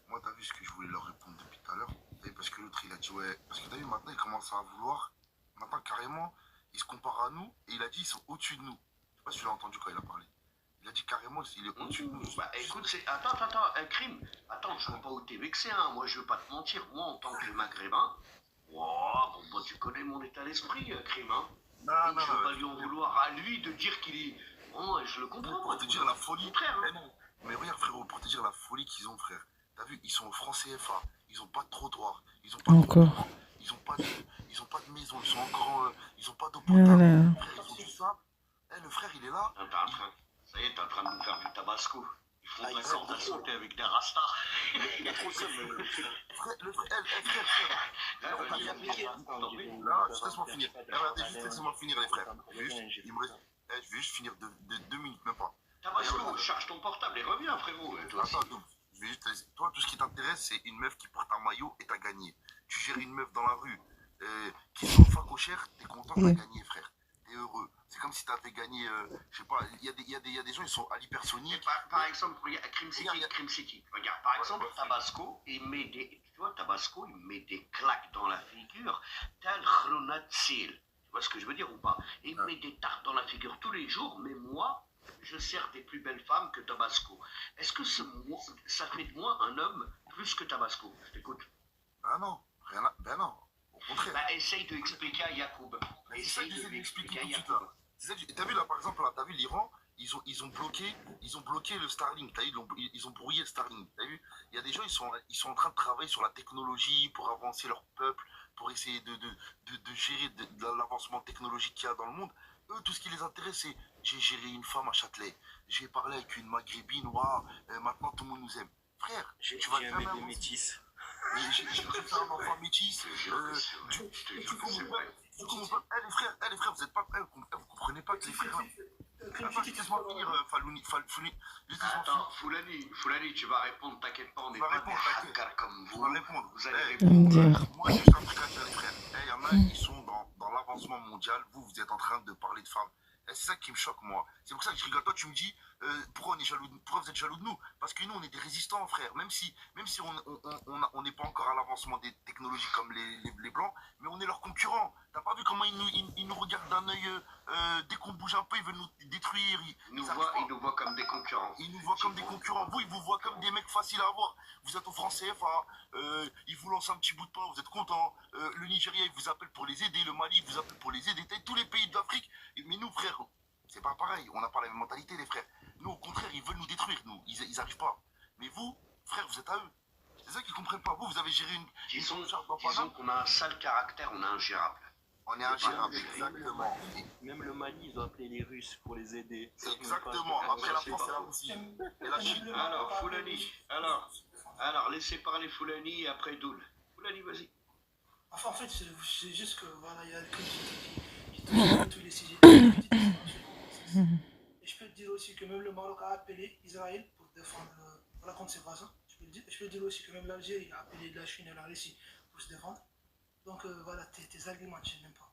Moi, t'as vu ce que je voulais leur répondre depuis tout à l'heure? Parce que l'autre, il a dit, ouais. Parce que t'as vu, maintenant, il commence à vouloir. Maintenant, carrément, il se compare à nous et il a dit, ils sont au-dessus de nous. Je sais pas si tu l'as entendu quand il a parlé. Il a dit carrément, il est au-dessus de nous. Bah écoute, attends, Crime. Attends, je ne veux pas où t'es vexé, hein. Moi, je veux pas te mentir. Moi, en tant que maghrébin, wow, bon, tu connais mon état d'esprit, Crime, hein. Non, je veux pas lui en vouloir à lui de dire qu'il est... Bon, je le comprends. Pour te dire la folie, frère. Hein. Mais regarde, frérot, pour te dire la folie qu'ils ont, frère. T'as vu, ils sont au franc CFA. Ils ont pas de trottoir. Ils ont pas Encore. Ils ont pas de maison. Ils sont encore... ils ont pas d'eau Voilà. potable. Frère, ils ont tout ça. Le frère, il est là. Ça y est, t'es en train de nous faire du tabasco. Ils font de la corde à sauter avec des rastas. Il a trop ça, le frère. Là, juste laisse-moi finir. Juste laisse-moi finir, les frères. Je vais juste finir de 2 minutes, même pas. Tabasco, charge ton portable et reviens, frérot. Attends, je vais juste te laisser. Toi, tout ce qui t'intéresse, c'est une meuf qui porte un maillot et t'as gagné. Tu gères une meuf dans la rue qui est en facochère, t'es content, t'as gagné, frère. T'es heureux. C'est comme si tu avais gagné, je sais pas, il y a des gens, ils sont à l'hypersonique. Par exemple, regarde, Crime City. Regarde, par exemple, Tabasco, il met des, tu vois, Tabasco, il met des claques dans la figure, tel Ronald Seal. Tu vois ce que je veux dire ou pas? Il met des tartes dans la figure tous les jours, mais moi, je sers des plus belles femmes que Tabasco. Est-ce que ça fait de moi un homme plus que Tabasco? Je t'écoute. Ben non, ben non, au contraire. Bah, essaye de expliquer à Yacoub. Essaye de lui expliquer tout de suite là. T'as vu là, par exemple, là, t'as vu l'Iran, ils ont bloqué le Starlink, t'as vu, ils ont brouillé le Starlink, t'as vu. Il y a des gens, ils sont en train de travailler sur la technologie pour avancer leur peuple, pour essayer de gérer de l'avancement technologique qu'il y a dans le monde. Eux, tout ce qui les intéresse, c'est j'ai géré une femme à Châtelet, j'ai parlé avec une maghrébine, waouh, maintenant tout le monde nous aime. Frère, tu vas J'ai jamais des métis. j'ai fait un enfant métis. Les frères, vous êtes pas. Vous comprenez pas que les frères. Attends, laisse-moi finir, Falouni. Attends, Foulani, tu vas répondre, t'inquiète pas, on n'est pas des hackers comme vous. Vous allez répondre. Moi, j'ai juste un truc à dire, les frères. Il y en a, ils sont dans l'avancement mondial. Vous êtes en train de parler de femmes. C'est ça qui me choque, moi. C'est pour ça que je rigole. Toi, tu me dis, pourquoi vous êtes jaloux de nous? Parce que nous, on est des résistants, frère. Même si on n'est pas encore à l'avancement des technologies comme les Blancs, mais on est leurs concurrents. T'as pas vu comment ils nous regardent d'un œil, dès qu'on bouge un peu, ils veulent nous détruire. Ils nous voient comme des concurrents. Ils nous voient comme des concurrents. Vous, ils vous voient comme des mecs faciles à avoir. Vous êtes au franc CFA, ils vous lancent un petit bout de pain, vous êtes contents. Le Nigeria, il vous appelle pour les aider. Le Mali, il vous appelle pour les aider. Tous les pays de l'Afrique. Mais nous, frère, c'est pas pareil. On n'a pas la même mentalité, les frères. Nous, au contraire, ils veulent nous détruire, nous. Ils arrivent pas. Mais vous, frère, vous êtes à eux. C'est ça qu'ils comprennent pas. Vous avez géré une... Disons qu'on a un sale caractère, on est ingérable. On est ingérable, exactement. Même le Mali, ils ont appelé les Russes pour les aider. Exactement. Après la France et la Russie. Et la Chine. Alors, Foulani. Alors, laissez parler Foulani et après Doul. Foulani, vas-y. Enfin, en fait, c'est juste que, voilà, il y a le qui touche tous les sujets. Et je peux te dire aussi que même le Maroc a appelé Israël pour défendre la conservation. Je peux te dire aussi que même l'Algérie a appelé la Chine et la Russie pour se défendre. Donc voilà, tes arguments, je n'aime pas.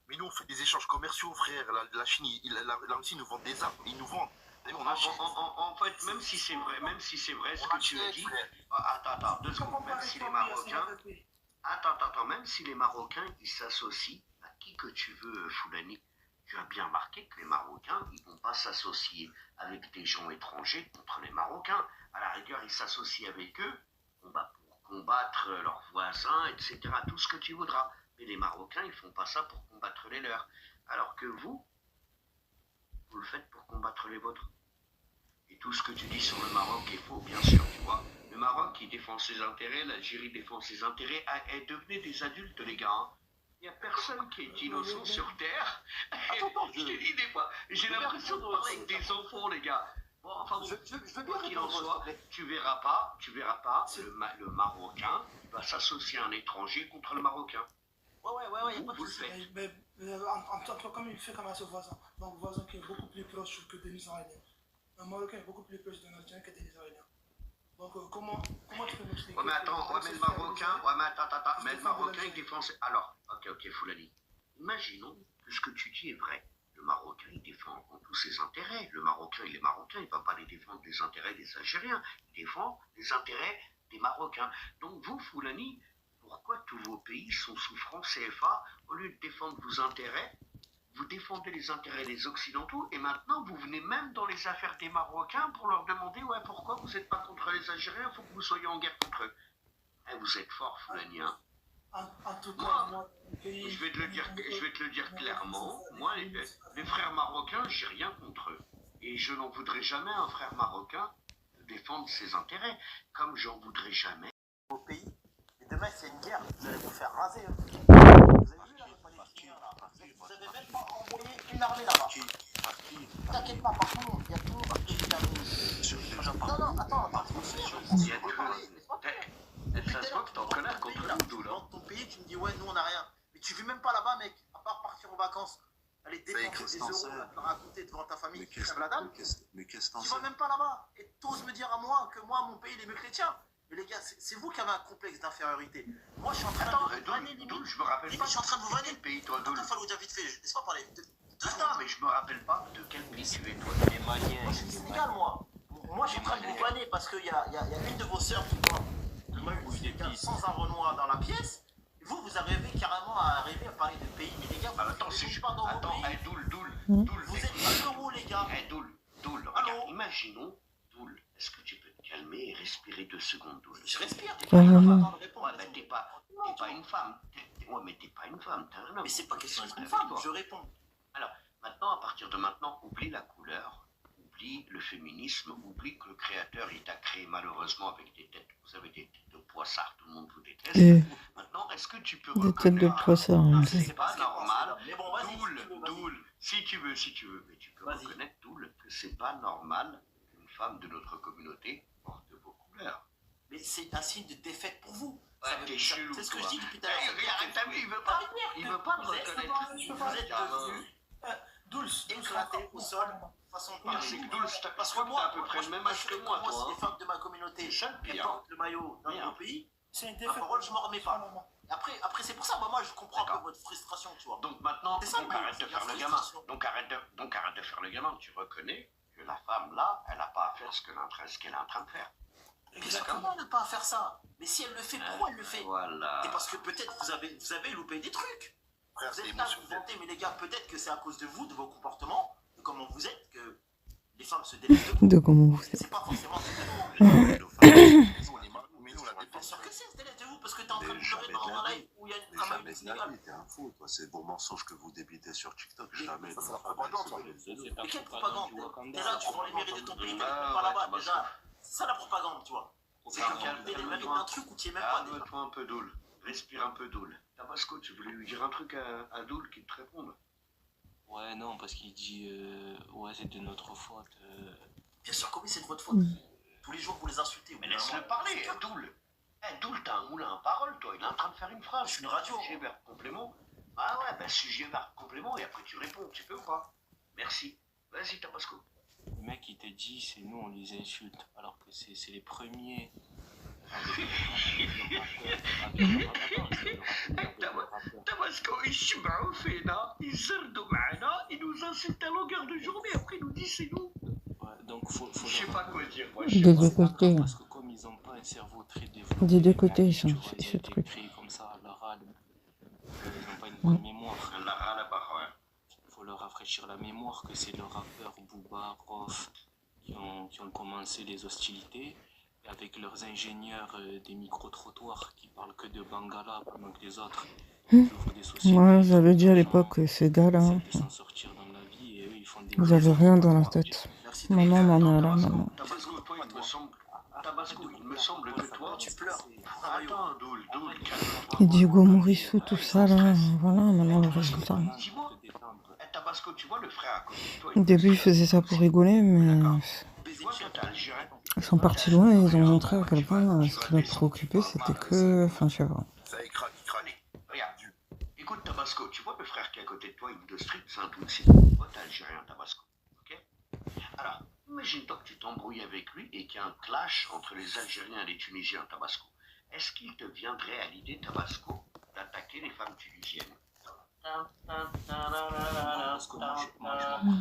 Mais nous, on fait des échanges commerciaux, frère. La Chine, la Russie nous vend des armes. Ils nous vendent. En fait, même si c'est vrai ce que tu as dit. Attends, 2 secondes. Même si les Marocains. Attends, même si les Marocains, ils s'associent à qui que tu veux, Foulani. Tu as bien remarqué que les Marocains, ils ne vont pas s'associer avec des gens étrangers contre les Marocains. À la rigueur, ils s'associent avec eux pour combattre leurs voisins, etc. Tout ce que tu voudras. Mais les Marocains, ils ne font pas ça pour combattre les leurs. Alors que vous le faites pour combattre les vôtres. Et tout ce que tu dis sur le Maroc est faux, bien sûr, tu vois. Le Maroc, il défend ses intérêts, l'Algérie défend ses intérêts. Devenez des adultes, les gars. Hein. Il n'y a personne qui est innocent sur Terre. Je te dis des fois, j'ai l'impression de parler avec des enfants, les gars. Bon, enfin, quoi qu'il en soit, tu verras pas, le Marocain va s'associer à un étranger contre le Marocain. Ouais, vous le faites. Mais en tant que comme il fait comme à ce voisin. Donc, voisin qui est beaucoup plus proche que des Israéliens. Un Marocain est beaucoup plus proche d'un Algérien que des Israéliens. Donc, comment tu peux m'expliquer? Ouais, mais attends, mais le Marocain, il défend... Alors, ok, Foulani. Imaginons que ce que tu dis est vrai. Le Marocain, il défend tous ses intérêts. Le Marocain, il est Marocain, il ne va pas les défendre les intérêts des Algériens. Il défend les intérêts des Marocains. Donc vous, Foulani, pourquoi tous vos pays sont sous franc CFA? Au lieu de défendre vos intérêts, vous défendez les intérêts des Occidentaux et maintenant vous venez même dans les affaires des Marocains pour leur demander pourquoi vous n'êtes pas contre les Algériens, il faut que vous soyez en guerre contre eux. Vous êtes fort, Foulani, hein. En tout cas, moi, je vais te le dire clairement, moi, les frères marocains, j'ai rien contre eux. Et je n'en voudrais jamais un frère marocain défendre ses intérêts, comme j'en voudrais jamais. Au pays, et demain c'est une guerre, vous allez vous faire raser. Hein. Vous avez vu là, les Palestiniens là, vous n'avez même pas envoyé une armée là-bas. T'inquiète pas, par contre, il y a tout marqué une armée. Non, attends. Il y a tout. Ça se voit que t'en connais contre nous, là. Dans ton pays, tu me dis, ouais, nous on n'a rien. Mais tu vis même pas là-bas, mec, à part partir en vacances. Aller dépenser des euros, te raconter devant ta famille qui crève la dalle. Mais qu'est-ce que t'en Tu sais? vas même pas là-bas. Et t'oses me dire à moi que moi, mon pays, il est mieux que les tiens. Mais les gars, c'est vous qui avez un complexe d'infériorité. Moi, je suis en train de vous vanner, limite. Je me rappelle pas. Je suis en train de vous vanner. Pays, toi, Doul. Attends, Fallou, vite fait, laisse-moi parler. Attends, mais je me rappelle pas de quel pays tu es, toi. Les Maliens, Moi, je suis du Sénégal, moi. Moi, je suis en train de vous vanner parce qu'il y a une de vos sœurs qui voit le maillot du Sénégal sans un Renoir dans la pièce. Et vous arrivez carrément à parler de pays. Mais les gars, vous Attends, ne pas dans vos attends, pays. Doul, Vous êtes à l'euro, les gars. Doul, regarde, imaginons, Doul, est-ce que tu peux te calmer et respirer 2 secondes, Doul? Je respire. Carrément. Ouais, bah t'es pas une femme. Ouais, mais t'es pas une femme, t'es un homme. Mais c'est pas question d'être une femme, je réponds. Alors, maintenant, à partir de maintenant, oublie la couleur, oublie le féminisme, oublie que le créateur, il t'a créé malheureusement avec des têtes. Vous avez des têtes de poissard, tout le monde vous déteste. Et Maintenant, est-ce que tu peux des têtes de poissard. Non, hein. c'est pas normal. Mais bon, vas-y. Doul, si tu veux, mais tu peux Vas-y. reconnaître, Doul, que c'est pas normal qu'une femme de notre communauté porte vos couleurs. Mais c'est un signe de défaite pour vous. Ouais, t'es chelou, C'est ce que toi. je dis depuis tout à l'heure. Regarde, t'as vu, il veut pas te Vous êtes reconnaître. devenus Dulce, éclatés au sol, façon de parler. C'est que Doul, Parce que t'as moi, à peu près le même âge que moi, si toi. les femmes de ma communauté C'est ça le pire. portent le maillot dans Merde. mon pays, c'est une ma défaite. parole, je m'en remets pas. Après c'est pour ça, moi je comprends un peu D'accord. votre frustration, tu vois. Donc maintenant, C'est ça, donc arrête de la faire le gamin. frustration. Donc arrête de faire le gamin. Tu reconnais que la femme là, elle n'a pas à faire ce qu'elle est en train de faire. Comment elle n'a pas à faire ça? Mais si elle le fait, pourquoi elle le fait? Voilà. Et parce que peut-être vous avez loupé des trucs. Frère, Vous c'est êtes là, vous émotionnel. vantez, mais les gars, peut-être que c'est à cause de vous, de vos comportements, de comment vous êtes, que les femmes se délaissent de vous. De comment vous êtes. C'est pas forcément de Mais nous, on est mal. Bien sûr que c'est, se délaisse de vous, parce que t'es en train de Mais pleurer jamais dans de un la live où il y a une Mais femme jamais du de la Sénégal. vie, t'es un fou, toi. C'est vos mensonges que vous débitez sur TikTok. Jamais. Ça, c'est la propagande, ça. Mais quelle propagande? Déjà, tu vends les mairies de ton pays, mais tu pas là-bas. Déjà, c'est ça la propagande, tu vois. C'est que vous vendez les mairies d'un truc où tu es même pas déjà. Calme-toi un peu, Doul. Respire un peu, Doul. Tabasco, tu voulais lui dire un truc à Doul qui te réponde. Ouais, non, parce qu'il dit ouais, c'est de notre faute. Bien sûr, comment c'est de votre faute? Tous les jours, vous les insultez. Mais laisse-le parler, Doul. Doul, t'as un moulin à parole, toi. Il est en train de faire une phrase. Je suis une radio. Sujet, verbe, complément. Ah ouais, bah sujet, verbe, complément, et après tu réponds. Tu peux ou pas? Merci. Vas-y, Tabasco. Le mec, il te dit, c'est nous, on les insulte, alors que c'est les premiers. Tabasco, يشبعوا فينا يزردوا معنا ils nous insultent à longueur de journée après ils nous disent c'est nous. Ouais, donc faut Je sais leur- pas quoi dire moi. Des deux côtés. Parce que comme ils n'ont pas un cerveau très développé, Des deux côtés, tu ils sont vois, faits, ils ce ont été truc. créés comme ça à l'oral. Ils n'ont pas une bonne mémoire. La là-bas, ouais. Il faut leur rafraîchir la mémoire que c'est le rappeur Booba, Rof qui ont commencé les hostilités. Et avec leurs ingénieurs des micro-trottoirs qui parlent que de Bangala pendant que les autres ouvrent des sociétés. Moi, j'avais dit à Les l'époque gens que ces gars-là, essaient de s'en sortir dans la vie et eux ils font des ils avaient rien dans la tête. Merci. Maman m'en a là, maman. Tabasco, toi, il me semble. Tabasco, il me semble que toi. Tu pleures. Attends, Doul, calme-toi. Et Diego Mourissou, tout ça là, voilà, maintenant le résultat. Dis-moi, Tabasco, tu vois le frère à côté de toi. Au début, ils faisaient ça pour rigoler, mais Tu vois, toi, t'es algérien. ils sont partis loin et ils ont montré à quel point ce qui les préoccupait, c'était que. Enfin, je sais pas. Ça écrase, il crâne. Regarde, écoute Tabasco, tu vois le frère qui est à côté de toi, une de street, c'est un Tutsi. Toi, t'es algérien, Tabasco. Ok? Alors, imagine-toi que tu t'embrouilles avec lui et qu'il y a un clash entre les Algériens et les Tunisiens, Tabasco. Est-ce qu'il te viendrait à l'idée, Tabasco, d'attaquer les femmes tunisiennes? Parce que moi,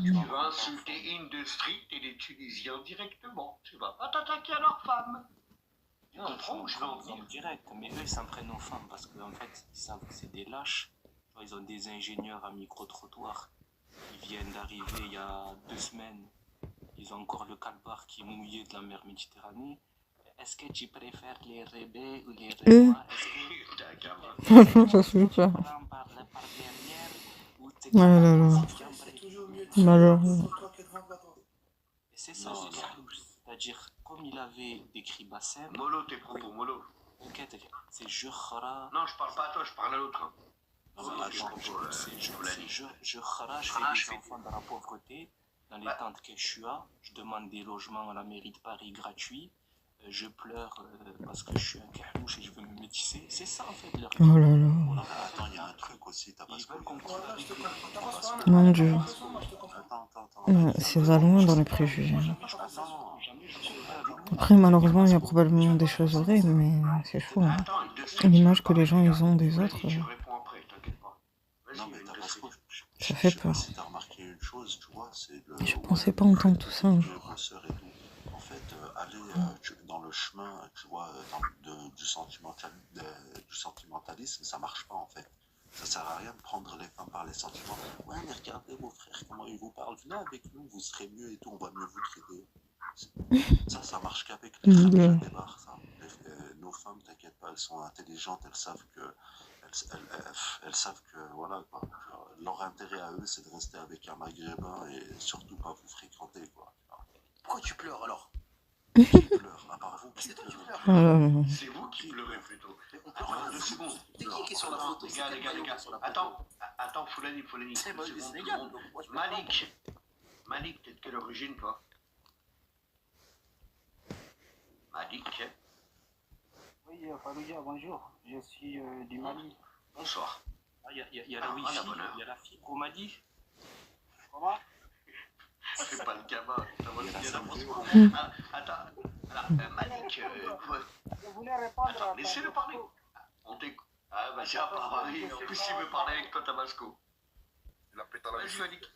Tu vas insulter Industrie et les Tunisiens directement. Tu vas pas t'attaquer à leurs femmes. Tu non, comprends où je veux en venir? direct, mais eux ils s'en prennent aux femmes parce qu'en fait ils savent que c'est des lâches. Ils ont des ingénieurs à micro-trottoir. Ils viennent d'arriver il y a 2 semaines. Ils ont encore le calbar qui est mouillé de la mer Méditerranée. Est-ce que tu préfères les rébés ou les rébois? Franchement, ça se fait pas. Par derrière ou t'es Ah là là. C'est toujours mieux Malheureux. de toi que de vendre la drogue. C'est ça, c'est-à-dire, comme il avait décrit Bassem, Molo, tes propos, Molo. ok, c'est Jukhra. Non, je parle pas à toi, je parle à l'autre. Hein. Jukhra, je fais des enfants dans la pauvreté, dans les tentes que je suis à, je demande des logements à la mairie de Paris gratuits, je pleure parce que je suis un carnouche et je veux me métisser. C'est ça en fait leur Oh là là. Attends, il y a un truc aussi, t'as pas Ils ce veulent qu'on qu'on Voilà, je te comprends. T'as pas ce problème. Mon Dieu. Moi, je te comprends. Attends. C'est va loin dans les préjugés. Attends. Après, malheureusement, il y a probablement des choses vraies, mais c'est fou. Hein. Attends, Industrie. L'image que les gens ils ont des autres. Tu réponds après, t'inquiète pas. Non, Vas-y, mais Industrie. Tabasco, Ça Je fait sais pas peur. si t'as remarqué une chose, tu vois, c'est le, Je ouais, pensais pas le entendre fait tout de ça un devenir jour. bosseur et tout. En fait, aller dans le chemin, tu vois, du sentimentalisme, ça marche pas en fait. Ça sert à rien de prendre les femmes par les sentiments. Ouais, mais regardez vos frères, comment ils vous parlent. Venez avec nous, vous serez mieux et tout, on va mieux vous traiter. Ça marche qu'avec les femmes que ça démarre, ça. Nos femmes, t'inquiète pas, elles sont intelligentes, elles savent que, voilà, quoi, que leur intérêt à eux, c'est de rester avec un maghrébin et surtout pas vous fréquenter, quoi. Pourquoi tu pleures alors? Qui pleure, à part vous, qui C'est toi qui pleure. pleures. C'est vous qui pleurez plutôt. On pleure Attends, pas. 2 secondes. C'est qui est sur la photo? Les gars, les gars. Sur la photo. Attends, Foulani, C'est 2 moi du secondes, tout le Sénégal. monde. Donc moi je pleure pas. Malik, t'es de quelle origine, toi? Malik, Oui, Farouja, bonjour. Je suis du Mali. bonsoir. Ah, il y a Ah, la à la Wi-Fi, bonne heure. il y a la fibre au Mali. Comment? C'est pas le gamin, ça va Il y a la bien samedi. Attends, alors, Malik, Je voulais répondre attends, à laissez-le parler. On t'écoute. Ah, bah, c'est un pareil. En plus, il veut parler avec toi, Tabasco. Il a pété à la Vas-y, Malik.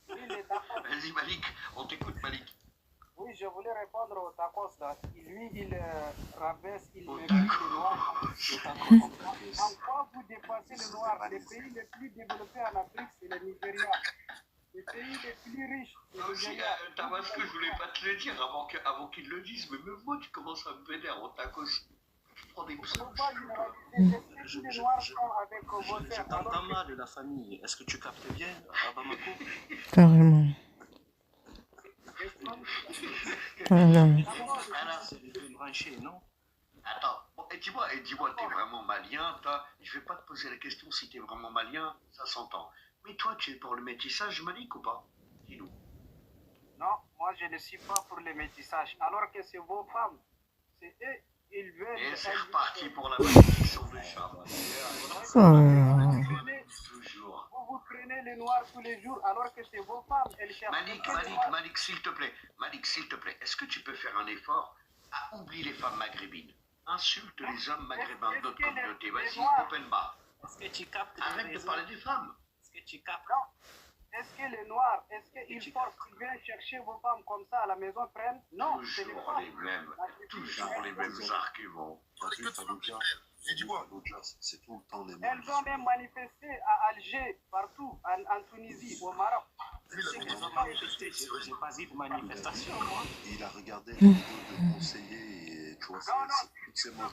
Oui, les tacos. Vas-y, Malik. On t'écoute, Malik. Oui, je voulais répondre au tacos là. Lui, il rabaisse, il Au met tacos. le noir. En quoi vous dépassez le noir? Les pays les plus développés en Afrique, c'est le Nigeria. Les pays les plus riches, c'est le Aussi, Nigeria. Tabasco, je voulais pas te le dire avant qu'il le dise, mais même moi, tu commences à me vénérer en tacos. Tu prends des Il ne psaumes. faut pas généraliser. Est-ce que les noirs sont avec vos Je frères? t'entends mal de la famille. Est-ce que tu captes bien à Bamako? Carrément. Voilà. C'est les deux branchés, non? Attends, bon, et dis-moi, t'es vraiment malien, toi? Je vais pas te poser la question si t'es vraiment malien, ça s'entend. Mais toi, tu es pour le métissage, Malik, ou pas? Dis-nous. Non, moi je ne suis pas pour le métissage. Alors que c'est vos femmes. C'est eux, ils veulent. Et c'est reparti pour la malédiction des femmes. Toujours. Vous prenez les noirs tous les jours alors que c'est vos femmes. Elles cherchent. Malik, s'il te plaît. Malik, s'il te plaît. Est-ce que tu peux faire un effort à oublier les femmes maghrébines? Insulte les hommes maghrébins de notre communauté. Vas-y, open bar. Est-ce que tu captes les Arrête de raisons? parler des femmes. Est-ce que tu captes? Est-ce que les noirs, est-ce qu'ils forcent, ils viennent chercher vos femmes comme ça à la maison, prennent? Non, c'est les Toujours femmes. les mêmes arguments. T'as vu, Fallujah, c'est tout le temps les mêmes. Elles ont même manifesté à Alger, partout, en Tunisie, au Maroc. Je sais qu'ils ont manifesté. Je n'ai pas dit de manifestation, moi. Il a regardé les vidéos de conseillers et tu vois,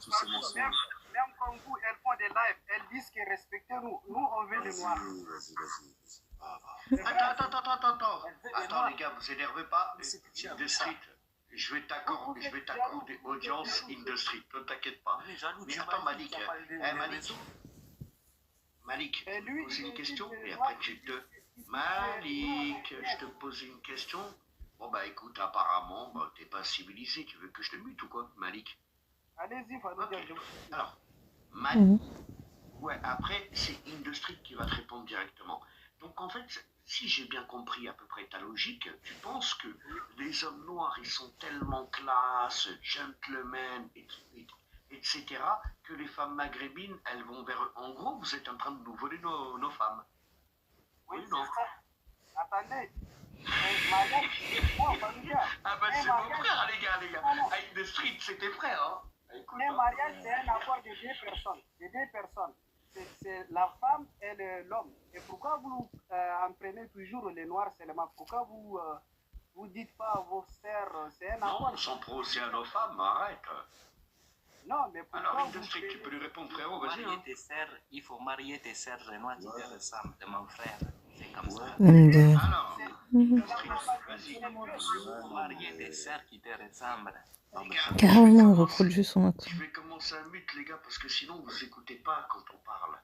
tous ces mensonges. Même comme vous, elles font des lives, elles disent que respectez-nous. Nous, on veut les noirs. Vas-y. Attends, les gars, vous énervez pas. In the street. Je vais t'accorder audience in the street. Ne t'inquiète pas. Mais attends, Malik. Malik, je te pose une question et après tu te... Malik, je te pose une question. Bon bah écoute, apparemment, t'es pas civilisé. Tu veux que je te mute ou quoi, Malik? Allez-y, Fallujah. Ok. Alors, Malik. Ouais, après, c'est Industry qui va te répondre directement. Donc en fait, si j'ai bien compris à peu près ta logique, tu penses que les hommes noirs, ils sont tellement classe, gentlemen, etc., que les femmes maghrébines, elles vont vers eux. En gros, vous êtes en train de nous voler nos femmes. Oui, non? c'est ça. Attendez. Ah bah c'est mon frère, les gars. À Industry, c'est tes frères, hein. Écoute, le mariage, c'est un accord de deux personnes. C'est la femme et l'homme. Et pourquoi vous en prenez toujours les noirs seulement? Pourquoi vous dites pas à vos sœurs, c'est un accord? Non, sans procès à nos femmes, arrête. Non, mais pourquoi alors, Industry, tu peux lui répondre, frérot, vas-y. Il faut marier tes sœurs noirs qui te ressemblent de mon frère. C'est comme ça. Alors, vas-y. Il faut marier tes sœurs qui te ressemblent. Carrément, il reproduit son accent. Je vais commencer à mute, les gars, parce que sinon, vous écoutez pas quand on parle.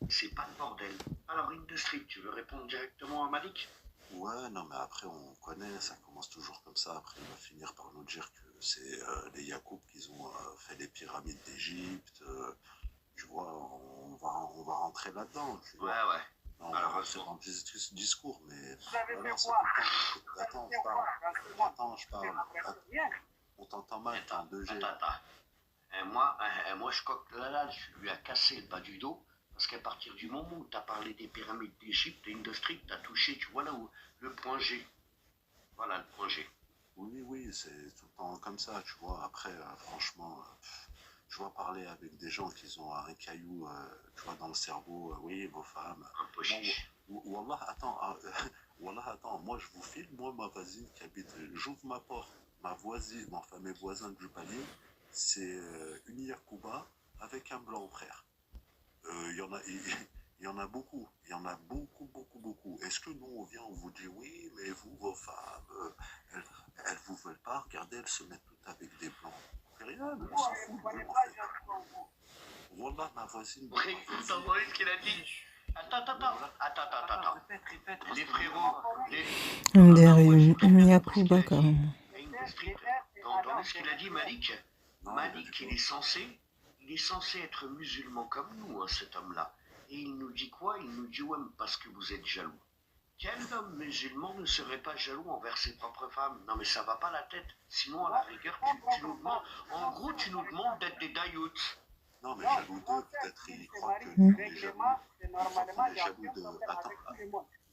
C'est pas le bordel. Alors, Industry, tu veux répondre directement à Malik? Ouais, non, mais après, on connaît, ça commence toujours comme ça. Après, il va finir par nous dire que c'est les Yacoub qui ont fait les pyramides d'Égypte. Tu vois, on va rentrer là-dedans. Ouais. Non, on va rentrer dans le discours, mais... Vous avez voilà, fait quoi? Attends, je parle. On t'entend mal, t'es en 2G. Attends. Et moi, je crois que là, je lui ai cassé le bas du dos. Parce qu'à partir du moment où tu as parlé des pyramides d'Égypte, Industrie, tu as touché, tu vois là où le point G. Voilà le point G. Oui, c'est tout le temps comme ça, tu vois. Après, franchement, je vois parler avec des gens qui ont un caillou, tu vois, dans le cerveau. Oui, vos femmes. Un peu chiche. Wallah, attends, Wallah, attends, moi je vous filme, moi ma voisine qui habite, j'ouvre ma porte, ma voisine, enfin mes voisins du palier, c'est une Yakuba avec un blanc, frère. Il y en a beaucoup, il y en a beaucoup. Est-ce que nous on vient, on vous dit oui, mais vous, vos femmes, elles vous veulent pas, regardez, elles se mettent toutes avec des blancs. Rien, on s'en fout de vous, en fait. Wallah, ma voisine. T'as entendu ce qu'il a dit? Attends. Répète. Les frérots, MDR une Yakuba quand même. T'as entendu ce qu'il a dit, Malik? Non, Malik, il est censé être musulman comme nous, hein, cet homme-là. Et il nous dit quoi? Il nous dit, ouais, mais parce que vous êtes jaloux. Quel homme musulman ne serait pas jaloux envers ses propres femmes? Non, mais ça va pas la tête. Sinon, à la rigueur, tu nous demandes... En gros, tu nous demandes d'être des daïoutes. Non, mais jaloux d'eux, peut-être ils croient que nous, on est jaloux. Ils croient qu'on est jaloux de. Attends,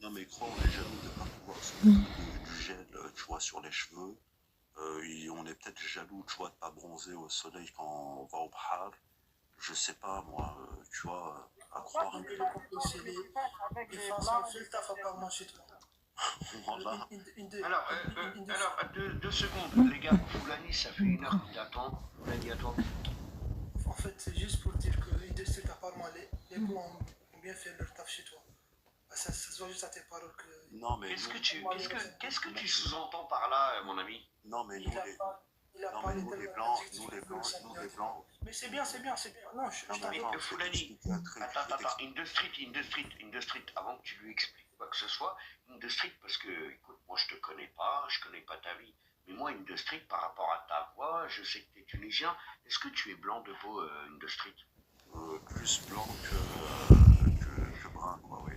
non, mais ils croient qu'on est jaloux de ne pas pouvoir se mettre du gel, tu vois, sur les cheveux. On est peut-être jaloux, tu vois, de ne pas bronzer au soleil quand on va au Bahar. Je sais pas, moi, tu vois, à croire un peu. Les femmes fait le taf à part moi chez toi. Voilà. Alors, deux secondes, les gars. Foulani, ça fait 1 heure qu'il attend. Foulani, attends. En fait, c'est juste pour dire que Industrie, à part moi, les blancs ont bien fait leur taf chez toi. Ça se voit juste à tes paroles que... Non, mais Qu'est-ce que tu sous-entends par là, mon ami? non, mais Il a non, parlé mais nous, de les blancs. Mais c'est bien. Non, je Non, mais t'arrête. attends, Foulani, attends, Industrie, avant que tu lui expliques quoi que ce soit, Industrie, parce que, écoute, moi je te connais pas ta vie, mais moi, Industrie, par rapport à ta voix, je sais que tu es tunisien, est-ce que tu es blanc de peau, Industrie? Plus blanc que brun, quoi, oui.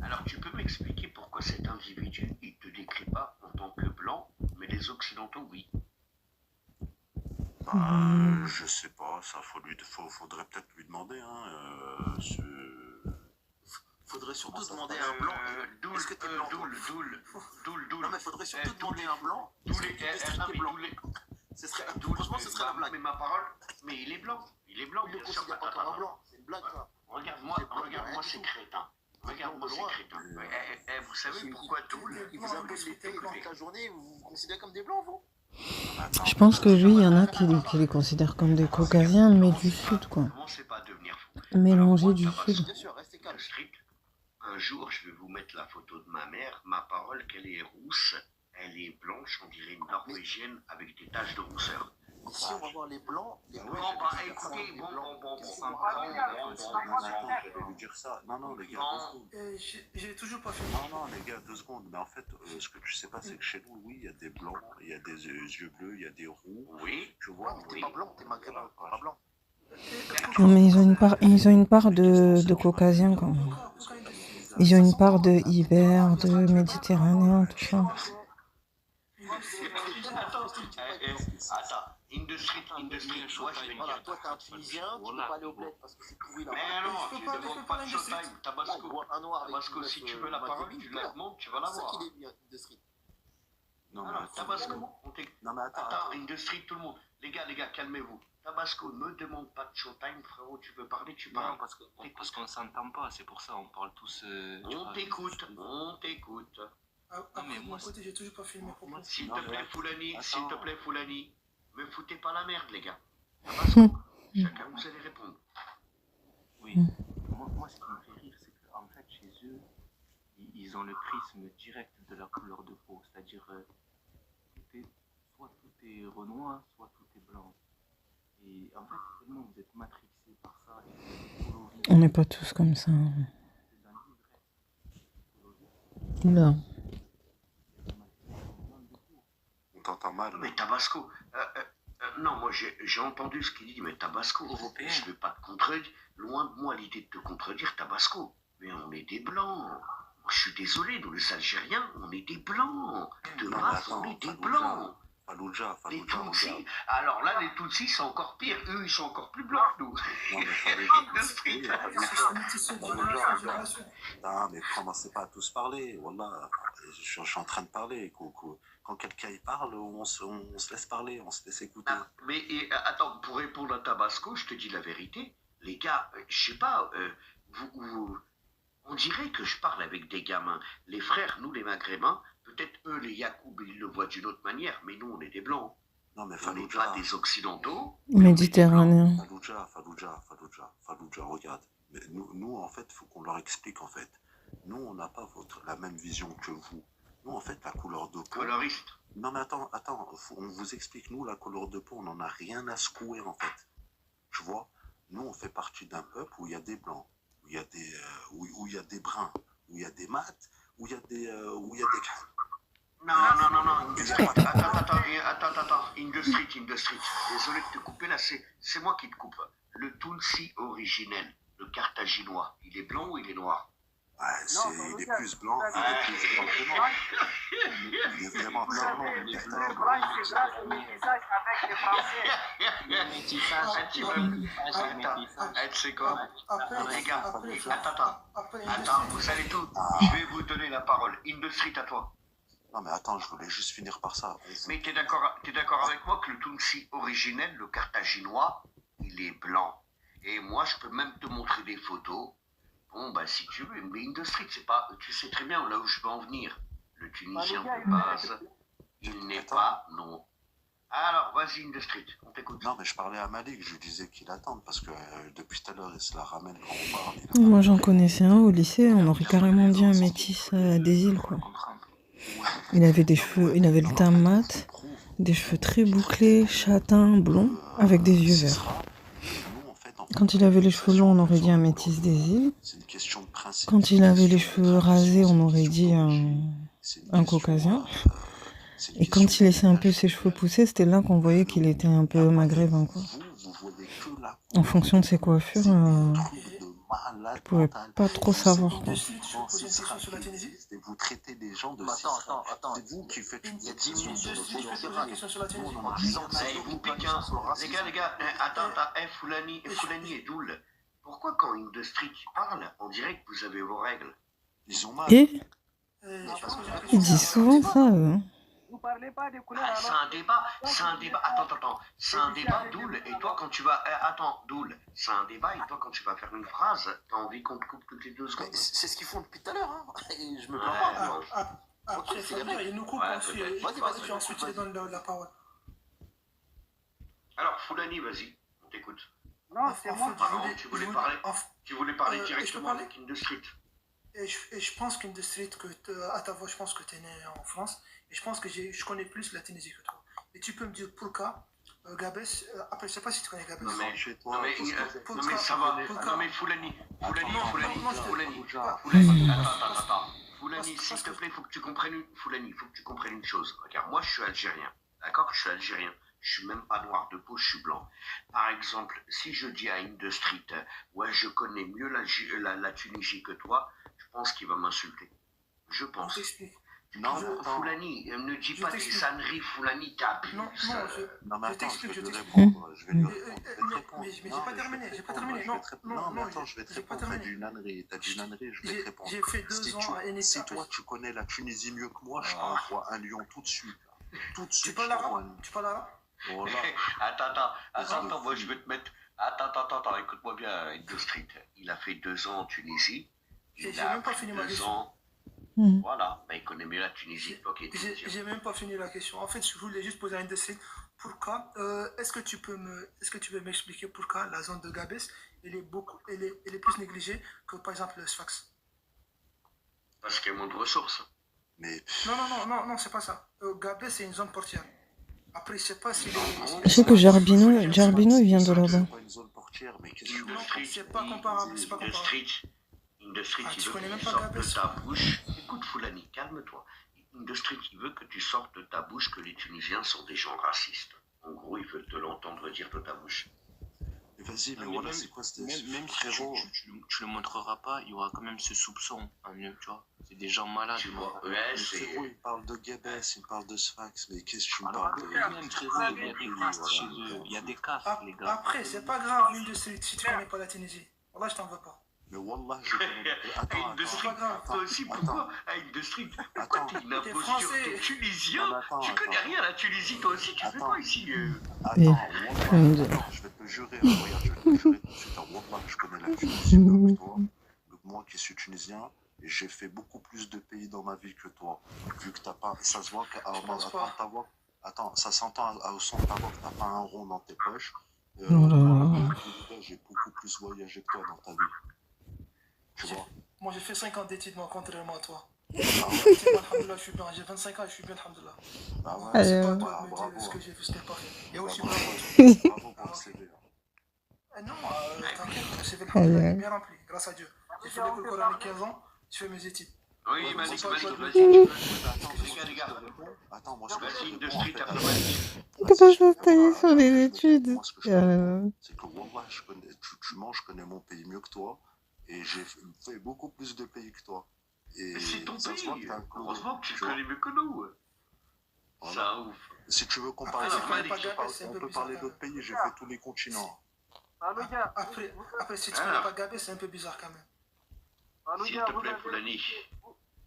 Alors, tu peux m'expliquer pourquoi cet individu, il te décrit pas en tant que blanc, mais les Occidentaux, oui. Je sais pas, ça faudrait peut-être lui demander, hein. Faudrait surtout demander à un blanc. Est-ce que t'es blanc? Doul. Non, mais faudrait surtout demander à un blanc. Ce serait, franchement, ce serait la blague. Mais ma parole, mais il est blanc, Il le bien sûr. considère pas comme un blanc, c'est une blague, ça. Regarde-moi ces crétins. Vous savez pourquoi Doul? Il vous appelle les pays toute la journée, vous vous considérez comme des blancs, vous? Je pense que lui, il y en a qui les considèrent comme des Caucasiens, mais du Sud, quoi. Commencez pas à devenir fou. Mélangés du Sud. Bien sûr, restez calme. Un jour, je vais vous mettre la photo de ma mère. Ma parole qu'elle est rousse, elle est blanche, on dirait une norvégienne avec des taches de rousseur. Ici, on va voir les blancs. Écoutez, bon. Je vais vous dire ça. Non, les gars, 2 secondes. J'ai toujours pas fini. Non, les gars, 2 secondes. Mais en fait, ce que tu sais pas, c'est que chez nous, oui, il y a des blancs, il y a des yeux bleus, il y a des roux. Oui. Tu vois, t'es pas blanc, t'es maghrébin, pas blanc. Non, mais ils ont une part de Caucasiens, quand même. Ils ont une part de Iber, de Méditerranéen, tout ça. Attends, Industrie, moi je vais Voilà, dire. toi t'es un Tunisien, tu peux pas aller au bled parce que c'est pourri là-bas. Mais non, tu ne demandes pas de showtime, Tabasco. Un noir avec Tabasco, si tu veux la parole, tu la demandes, tu vas la C'est ça voir. qu'il est bien, Industrie. Non, mais Alors, attends. Tabasco, on t'écoute. Non, mais attends. Attends, Industrie, tout le monde. Les gars, calmez-vous. Tabasco, ne demande pas de showtime, frérot, tu veux parler, tu parles. Non, parce qu'on s'entend pas, c'est pour ça, on parle tous... On t'écoute. Mais moi, côté, j'ai toujours pas filmé pour moi. S'il Non, te plaît, attends. Foulani, me foutez pas la merde, les gars. Tabasco, chacun vous allez répondre. Oui, moi ce qui me fait rire, c'est qu'en fait, chez eux, ils ont le prisme direct de la couleur de peau, c'est-à-dire soit tout est renois, soit tout est blanc. Et en fait, tellement vous êtes matrixés par ça, et On n'est pas tous comme ça. Oula. On t'entend mal. Mais Tabasco, non, moi j'ai entendu ce qu'il dit, mais Tabasco, Européen. je ne vais pas te contredire. Loin de moi l'idée de te contredire, Tabasco. Mais on est des blancs. Je suis désolé, nous les Algériens, on est des blancs. De Non, mais base, attends, on est des Fallujah. blancs. Fallujah, Les regarde. Tutsis, alors là, les Tutsis, c'est encore pire. Eux, ils sont encore plus blancs que nous. Non, mais Industrie. oui, C'est de Fallujah, génération en regarde. génération. Non, mais commencez pas à tous parler. Wallah, je suis en train de parler. Quand quelqu'un y parle, on se laisse parler, on se laisse écouter. Ah, mais attends, pour répondre à Tabasco, je te dis la vérité. Les gars, je sais pas, on dirait que je parle avec des gamins. Les frères, nous les Maghrébins, peut-être eux, les Yacoub, ils le voient d'une autre manière, mais nous, on est des Blancs. Non, mais On n'est pas Fallujah, des Occidentaux. mais on est des Blancs. Méditerranéen. Fallujah, regarde. Mais nous, en fait, il faut qu'on leur explique, en fait. Nous, on n'a pas la même vision que vous. Nous, en fait, la couleur de peau... Coloriste. Non, mais attends, on vous explique, nous, la couleur de peau, on n'en a rien à secouer, en fait. Tu vois, nous, on fait partie d'un peuple où il y a des blancs, où il y a des, où il y a des bruns, où il y a des mats, où il y a des Non. Attends. Industrie. Désolé de te couper là, c'est moi qui te coupe. Le Tunsi originel, le Carthaginois, il est blanc ou il est noir? il est plus blanc, il est plus blanc que moi. Il est vraiment très blanc. Le blanc, il se grâce au métissage avec les Français. Tu sais quoi? Après, Les gars, après, attends, Industrie. vous savez tout. Je vais vous donner la parole. Industrie, à toi. Non, mais attends, je voulais juste finir par ça. Mais t'es d'accord avec moi que le Tunsi originel, le Carthaginois, il est blanc. Et moi, je peux même te montrer des photos. Bon, bah, si tu veux. Mais Industrie, c'est pas... Tu sais très bien là où je veux en venir. Le Tunisien de base, il n'est pas... Non. Alors, vas-y, Industrie, on t'écoute. Non, mais je parlais à Malik, je lui disais qu'il attende, parce que depuis tout à l'heure, il se la ramène quand on parle. Moi, j'en connaissais un au lycée, on aurait carrément dit un métis des îles, quoi. Il avait des cheveux, il avait le teint mat, des cheveux très bouclés, châtains, blonds, avec des yeux verts. Quand il avait les cheveux longs, on aurait dit un métis des îles. Quand il avait les cheveux rasés, on aurait dit un caucasien. Et quand il laissait un peu ses cheveux pousser, c'était là qu'on voyait qu'il était un peu maghrébin, quoi. En fonction de ses coiffures, je pouvais pas trop savoir, quoi. Vous traitez des gens de Attends. C'est vous qui faites une Il y a 10 minutes, Je vais te poser une question sur la Tunisie. Vous piquez, hein. Les gars, attends, Foulani et Doul, pourquoi quand Industrie parle, on dirait que vous avez vos règles? Ils ont mal. Et ils disent souvent ça, eux. Vous parlez pas des couleurs C'est un débat. Attends. C'est un débat, Doul. Et toi, quand tu vas... Doul. C'est un débat. Et toi, quand tu vas faire une phrase, t'as envie qu'on te coupe toutes les 2 secondes. C'est ce qu'ils font depuis tout à l'heure, hein. Et je me plains Ouais, pas. Après, Fabien, il nous coupe ensuite, ensuite il donne la parole. Alors, Foulani, vas-y, on t'écoute. Non, c'est moi. Tu voulais parler je peux directement parler avec Industrie. Et je pense qu'Industrie, à ta voix, je pense que tu es né en France. Et je pense que je connais plus la Tunisie que toi. Et tu peux me dire pourquoi Gabès, après je sais pas si tu connais Gabès. Non mais Chez toi, ça va. Non mais Foulani, attends. Foulani, s'il te plaît, faut que tu comprennes une chose. Regarde, moi je suis algérien, d'accord? Je suis algérien. Je suis même pas noir de peau, je suis blanc. Par exemple, si je dis à Industrie, ouais, je connais mieux la Tunisie que toi, je pense qu'il va m'insulter. Je pense. Non, Foulani, ne dis pas des sanneries, Foulani, t'abuses. Non, mais attends, je vais lui répondre. Mais j'ai pas terminé. Non, mais attends, je vais te répondre. T'as du nannerie, je vais te répondre. J'ai fait 2 ans à NSA. Si toi, tu connais la Tunisie mieux que moi, je t'envoie un lion tout de suite. Tout de suite. Tu parles arabe? Voilà. Attends, moi je vais te mettre... Attends, écoute-moi bien, Industrie. Il a fait 2 ans en Tunisie. J'ai même pas fini ma question. Voilà, il connaît mieux la Tunisie que toi qui es tunisien. J'ai même pas fini la question. En fait, je voulais juste poser à Industrie. Pourquoi est-ce que tu peux m'expliquer pourquoi la zone de Gabès elle est plus négligée que par exemple le Sfax? Parce qu'il y a moins de ressources. Mais... Non, c'est pas ça. Gabès c'est une zone portière. Après, je sais pas si... Je sais que Gerbino il vient de là-bas. C'est pas une zone portière, mais qu'est-ce que c'est pas comparable. Industrie qui veut que tu sortes de ta bouche. Écoute, Foulani, calme-toi. Industrie qui veut que tu sortes de ta bouche que les Tunisiens sont des gens racistes. En gros, il veut te l'entendre dire de ta bouche. Vas-y, mais Mais voilà, même, c'est quoi cette... même frérot, tu le montreras pas, il y aura quand même ce soupçon en eux, tu vois. C'est des gens malades. Tu vois, Mais ouais, Mais c'est. frérot, il parle de Guébès, il parle de Sphinx, mais qu'est-ce que tu me Alors, parles de... même frérot, il y a des castes chez eux. Il y a des castes, les gars. Après, c'est pas grave, une de street, si tu connais pas la Tunisie. Wallah, je t'en veux pas. Mais Wallah, je connais... Attends, Aïe de C'est street, pas grave. toi aussi, pourquoi Aïe de street, pourquoi attends, t'es une T'es imposture, français. t'es tunisien, non, attends, tu connais attends. rien à la Tunisie, toi aussi, tu fais Attends. pas ici. Attends, Et- Wallah, attends, je vais te le jurer, regarde, je vais te le jurer tout de suite, hein, Wallah, je connais la Tunisie mieux que toi. Donc moi qui suis tunisien, et j'ai fait beaucoup plus de pays dans ma vie que toi. Vu que t'as pas, ça se voit qu'à pense pas. attends, ça s'entend au son de ta voix que t'as pas un rond dans tes poches. Oh là là. J'ai beaucoup plus voyagé que toi dans ta vie. Tu vois? Moi, j'ai fait 5 ans d'études, moi, contrairement à toi. Ah ouais? Alhamdulillah, je suis bien. J'ai 25 ans et je suis bien, alhamdulillah. Bah ouais, C'est pas à Alors. toi de me bravo, dire ce que j'ai vu, c'était pas fait. Et bah aussi, bravo, bravo. bravo pour le CV. Non, t'inquiète, le CV, alhamdulillah, il est bien rempli, grâce à Dieu. J'ai fait l'école coranique 15 ans, je fais mes études. Oui, Ouais, Malik, moi, Malik, je te vas-y, réponds. les gars. Attends, moi, ce que je Vas-y, te de réponds, en street fait, après attends. Malik. Comment Si je te s'installer réponds, sur les je te études réponds, ce que je te réponds, c'est que Wallah, tu mens, je connais mon pays mieux que toi, et j'ai fait beaucoup plus de pays que toi. Et Mais c'est ton ça se voit que pays. t'as un clou. Heureusement que tu Tu le vois? connais mieux que nous. Voilà. Ça ouf. Si tu veux comparer, Après, Ah, si tu Malik, connais pas on Gabès, c'est un peu peut bizarre parler quand d'autres même. pays, j'ai fait tous les continents. Fallujah, Après, si tu Ah. connais pas Gabès, c'est un peu bizarre quand même. S'il Fallujah, te plaît, Foulani.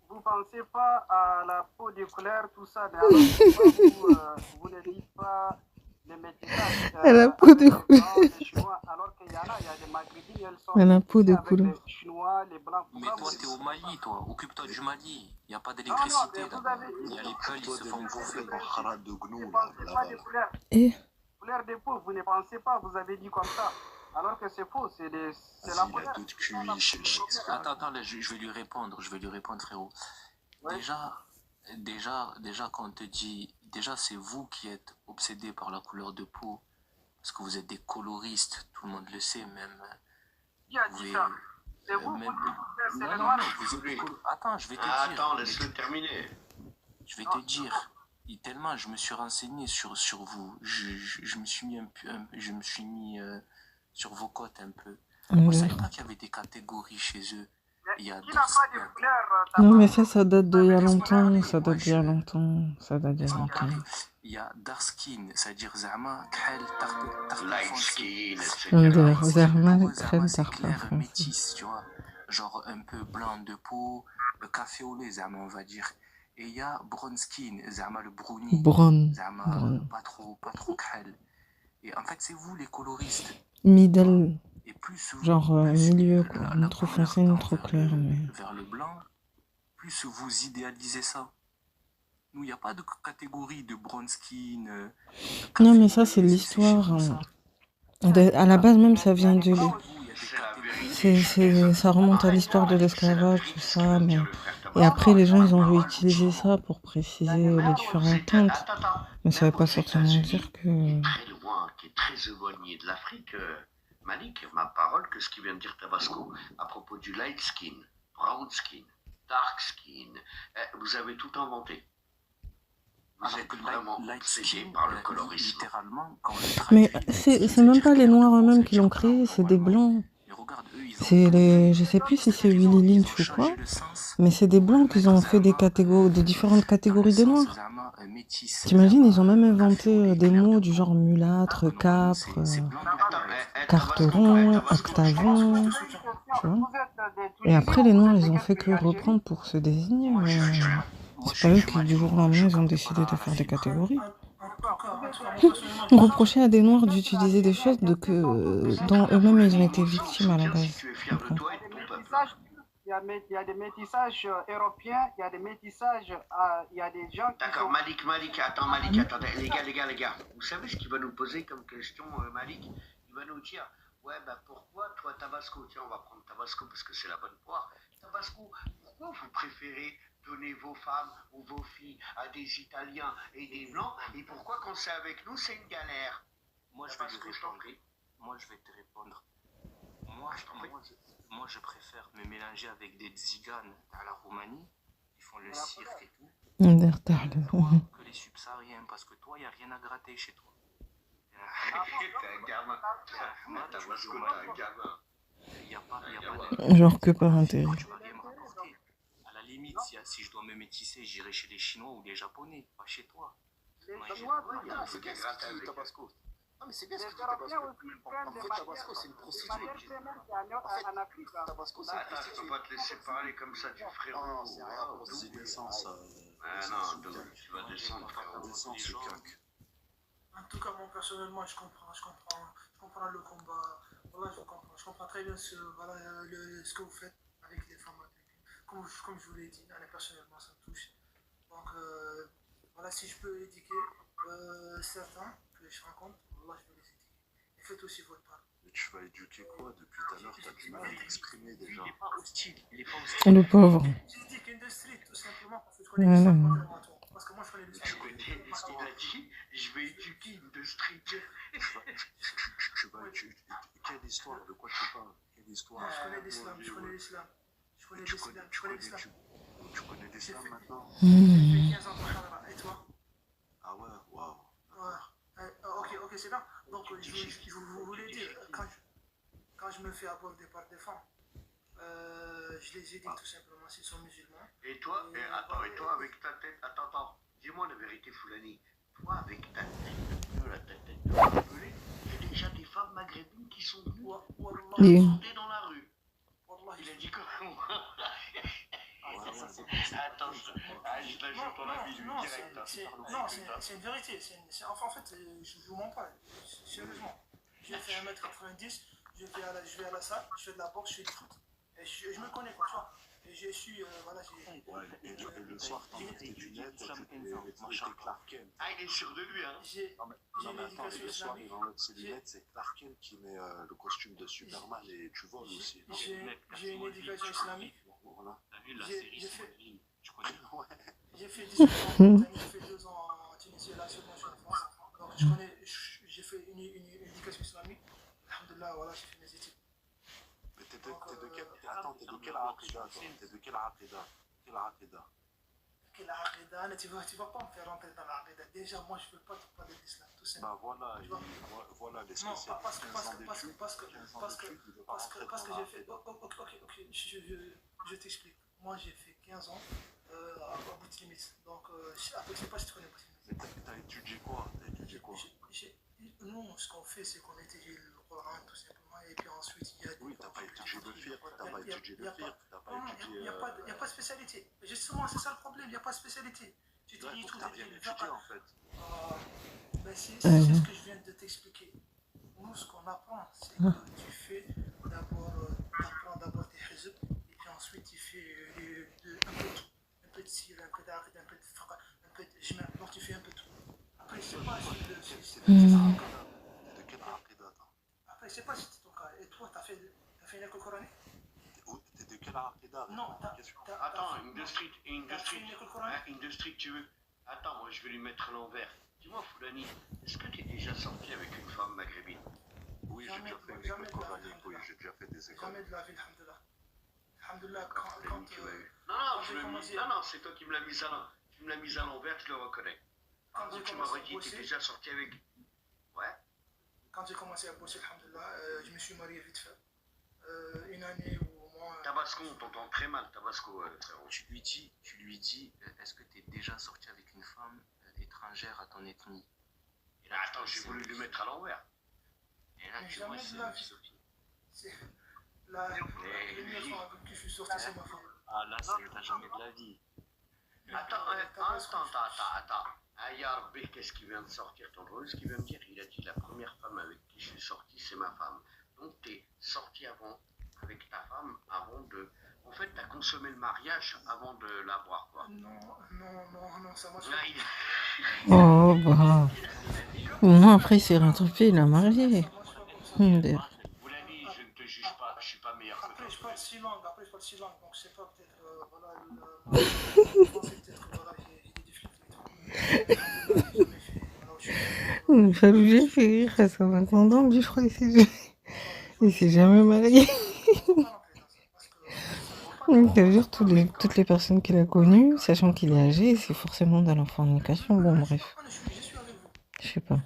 vous pensez pas à la peau des couleurs, tout ça, mais alors pourquoi vous ne dites pas les métissages À la peau avec de les couleur. Blancs, les Chinois, alors qu'il y a des Maghrébines, elles sont À la peau de métissées avec couleur. les Chinois, les Blancs. Mais Pourquoi toi, vous t'es au Mali, toi. Occupe-toi du Mali. Il n'y a pas Non, mais d'électricité vous là-bas. avez Il dit y a les peuls, ils Toi, se des font mecs bouffer. en haras de vous gnou, ne là, pensez pas là-bas. des couleurs. Et Couleur des peaux, vous ne pensez pas, vous avez dit comme ça. Alors que c'est faux, c'est la Vas-y, il couleur. a d'autres QI, je sais pas. Attends, là, je vais lui répondre. Je vais lui répondre, frérot. Ouais. Déjà, quand on te dit... Déjà, c'est vous qui êtes obsédés par la couleur de peau. Parce que vous êtes des coloristes. Tout le monde le sait, même. Qui a Vous dit êtes- ça? C'est vous, même- c'est Non, les non, noirs. non, vous êtes des Attends, je vais te Ah, dire. attends, laisse-le terminer. Je vais te dire. Tellement je me suis renseigné sur vous. Je me suis mis je me suis mis sur vos côtes un peu. Vous savez pas qu'il y avait des catégories chez eux. Il y a Qui n'a pas de dark couleur? non, mais ça date d'il y a longtemps. Ça date d'il y a longtemps. Ça date d'il y a laisse-moi longtemps. parler. Il y a dark skin, c'est-à-dire zama khal tark Light foncé. skin, etc. D'ailleurs, Zerma, Pour eux, crème c'est tartin clair, français. métis, tu vois. Genre un peu blanc de peau, café au lait, zama, on va dire. Et il y a brown skin, zama le brownie. Brown. Zama, Brown. pas trop khal. Et en fait, c'est vous les coloristes. Middle. Et plus Genre plus milieu, quoi. la Ni trop couleur foncé, ni tend trop vers clair. Mais... vers le blanc, plus vous idéalisez ça. Nous, il n'y a pas de catégorie de brown skin. Non, mais ça, c'est l'histoire. À la base, même, ça vient de... C'est la vérité. Ça remonte à l'histoire de l'esclavage, tout ça. Mais... Et après, les gens, ils ont voulu utiliser ça pour préciser les différentes teintes. Mais ça ne veut pas forcément dire que... Très loin, qui est très éloigné de l'Afrique, Malik, ma parole, que ce qui vient de dire Tabasco à propos du light skin, brown skin, dark skin, vous avez tout inventé. Vous Alors êtes que vraiment light obsédé skin, par le colorisme. littéralement, quand on le Mais traduit, c'est même pas les Noirs eux-mêmes qui l'ont créé, c'est des Blancs. Et regarde, eux, ils ont C'est les... Je sais plus si c'est Willy Lynch ou quoi, changé le sens. mais c'est des Blancs qui ont fait des catégories, des différentes catégories de Noirs. Zama, métis. T'imagines, ils ont même Zama, inventé café au lait, des clair mots de du peau. genre mulâtre, Ah, non, capre, c'est blanc de peau. carteron, octagon, tu vois. Et après, les Noirs, ils ont fait que reprendre pour se désigner. Mais c'est pas eux qui, du jour au lendemain, ils ont décidé de faire des catégories. On reprochait à des Noirs d'utiliser des choses dont eux-mêmes ils ont été victimes à la base. Tu es fier de toi et de ton peuple. Il y a des métissages européens, il y a des métissages, il y a des gens qui D'accord, sont... Malik, attendez, les gars, vous savez ce qu'il va nous poser comme question, Malik? Il va nous dire, ouais, bah pourquoi toi, Tabasco, tiens, on va prendre Tabasco parce que c'est la bonne poire. Tabasco, pourquoi vous préférez donner vos femmes ou vos filles à des Italiens et des Blancs, et pourquoi quand c'est avec nous, c'est une galère? Moi, je vais Tabasco, te je t'en répondre. prie. Moi, je vais te répondre. Moi, je préfère me mélanger avec des tziganes à la Roumanie. Ils font le cirque et tout. Neandertal. Toi, que les subsahariens. Parce que toi, il n'y a rien à gratter chez toi. T'es un gamin. Tabasco, t'es un gamin. Il n'y a pas de... Genre que par intérêt. Tu vas rien me rapporter. À la limite, si je dois me métisser, j'irai chez les Chinois ou les Japonais, pas chez toi. C'est bien ce que tu dis, Tabasco. Non, mais c'est bien ce que tu dis, Tabasco. En fait, Tabasco, c'est une prostituée. En fait, Tabasco, c'est une Attends, je prostituée. peux pas te laisser parler comme ça du frérot. Non, c'est rien pour C'est nous. l'essence. Ah non, tu vas descendre, frérot. L'essence, c'est cac. En tout cas, moi personnellement, je comprends le combat. Voilà, je comprends très bien voilà, ce que vous faites avec les femmes maghrébines. Comme je vous l'ai dit, personnellement, ça me touche. Donc, voilà, si je peux éduquer certains que je rencontre, voilà, je vais les éduquer. Et faites aussi votre part. Mais tu vas éduquer quoi? Depuis tout à l'heure, t'as du mal à t'exprimer déjà. Il n'est pas hostile. Il est pas hostile. Le pauvre. J'éduque une de street, tout simplement, parce que je connais l'histoire contrairement à toi. Parce que moi, je connais l'histoire. Il a dit, je vais éduquer une de street. Quelle histoire? De quoi tu parles? Quelle histoire? Je connais l'islam, je connais l'islam. Je connais l'islam, je connais l'islam. Tu connais l'islam maintenant? J'ai fait 15 ans de Hadara, et toi? Ah ouais, waouh. Ouais. Ok, c'est bien. Donc, je vous voulais dire, quand je me fais aborder par des femmes, je les éduque tout simplement s'ils sont musulmans. Et toi, et toi avec ta tête, attends, dis-moi la vérité, Foulani. Toi avec ta tête, la tête de pelée, il y a déjà des femmes maghrébines qui sont venues Oui. sauter dans la rue. Il a dit quoi? Attends, je la joue ton ami, lui, direct. Non, c'est une vérité. En fait, je vous mens pas. Sérieusement. J'ai fait 1m90, je vais à la salle, je fais de la boxe, je fais du foot. Et je me connais, quoi, tu vois. Et je suis, voilà, Et le soir, t'enlèves tes lunettes, tu Clark Kent. Ah, il est sûr de lui, hein. J'ai Non, mais attends, l'éducation le soir, islamique. il enlève ses lunettes, c'est Clark Kent qui met le costume de Superman et tu voles aussi. J'ai une éducation islamique. Voilà. T'as vu la série sur Madeleine? Tu connais? Ouais. J'ai fait 18 ans en Mauritanie, j'ai fait 2 ans en Tunisie et là, seulement je suis en France. Donc, j'ai fait une éducation islamique. Alhamdulillah, voilà, j'ai fait mes études. Mais t'es de quelle aqida, toi? T'es de quelle aqida? Quelle aqida? Quelle aqida? Tu vas pas me faire rentrer dans l'aqida. Déjà, moi, je ne veux pas te parler de l'islam, tout simplement. Bah voilà les Non, spécialistes. parce que j'ai fait... Ok, je t'explique. Moi, j'ai fait 15 ans à Boutilimit. Donc, après, je sais pas si tu connais Boutilimit. Mais t'as étudié quoi? Nous, ce qu'on fait, c'est qu'on étudie le Coran, tout simplement. Et puis ensuite, il y a... Oui, t'as pas étudié le fiqh, t'as pas étudié le fiqh, t'as pas étudié... Il n'y a pas de spécialité. Justement, c'est ça le problème, il n'y a pas de spécialité. Tu te dis tout t'as rien étudié, en fait. C'est ce que je viens de t'expliquer. Nous, ce qu'on apprend, c'est que tu fais d'abord tes hizb, et puis ensuite, tu fais un peu de sir, un peu d'arid, un peu de fiqh, un peu de jma', donc tu fais un peu de tout. Après, je sais pas si De quelle aqida, toi? Après, je sais pas si c'est ton cas. Et toi, t'as fait une école coranique? T'es de quelle aqida? Non, Attends, une de street, coranique? une de street, tu veux? Attends, moi je vais lui mettre à l'envers. Dis-moi, Foulani, est-ce que tu es déjà sorti avec une femme maghrébine? Oui, j'ai déjà fait une école coranique, oui, j'ai déjà fait des écoles. Jamais de la vie, alhamdulillah. Alhamdulillah, Non, c'est toi qui me l'as mis à l'envers, je le reconnais. Quand tu m'aurais dit que tu es déjà sorti avec... Ouais. Quand j'ai commencé à bosser, alhamdulillah, je me suis marié vite fait. Une année ou moins... Tabasco, on t'entend très mal, Tabasco, frérot. Tu lui dis, est-ce que tu es déjà sorti avec une femme étrangère à ton ethnie? Et là, attends, j'ai voulu lui mettre à l'envers. Et là, tu vois, c'est Sophie. C'est la première fois que je suis sorti, c'est ma femme. Ah là, t'as jamais de la vie. Attends. Ah, Yarbi, qu'est-ce qui vient de sortir? T'as entendu ce qu'il vient de dire? Il a dit la première femme avec qui je suis sorti, c'est ma femme. Donc t'es sorti avec ta femme avant de... En fait, t'as consommé le mariage avant de l'avoir, quoi. Non, ça marche pas. Oh, bah... Moi, après, il s'est rattrapé, il a marié. Boulani, je ne te juge pas, je suis pas meilleur que toi. Après, je parle 6 langues, donc je sais pas, peut-être, Ça lui fait rire parce qu'en attendant, lui, je crois qu'il s'est jamais marié. Ça veut dire toutes les personnes qu'il a connues, sachant qu'il est âgé, c'est forcément dans la fornication. Bon, bref. Je sais pas.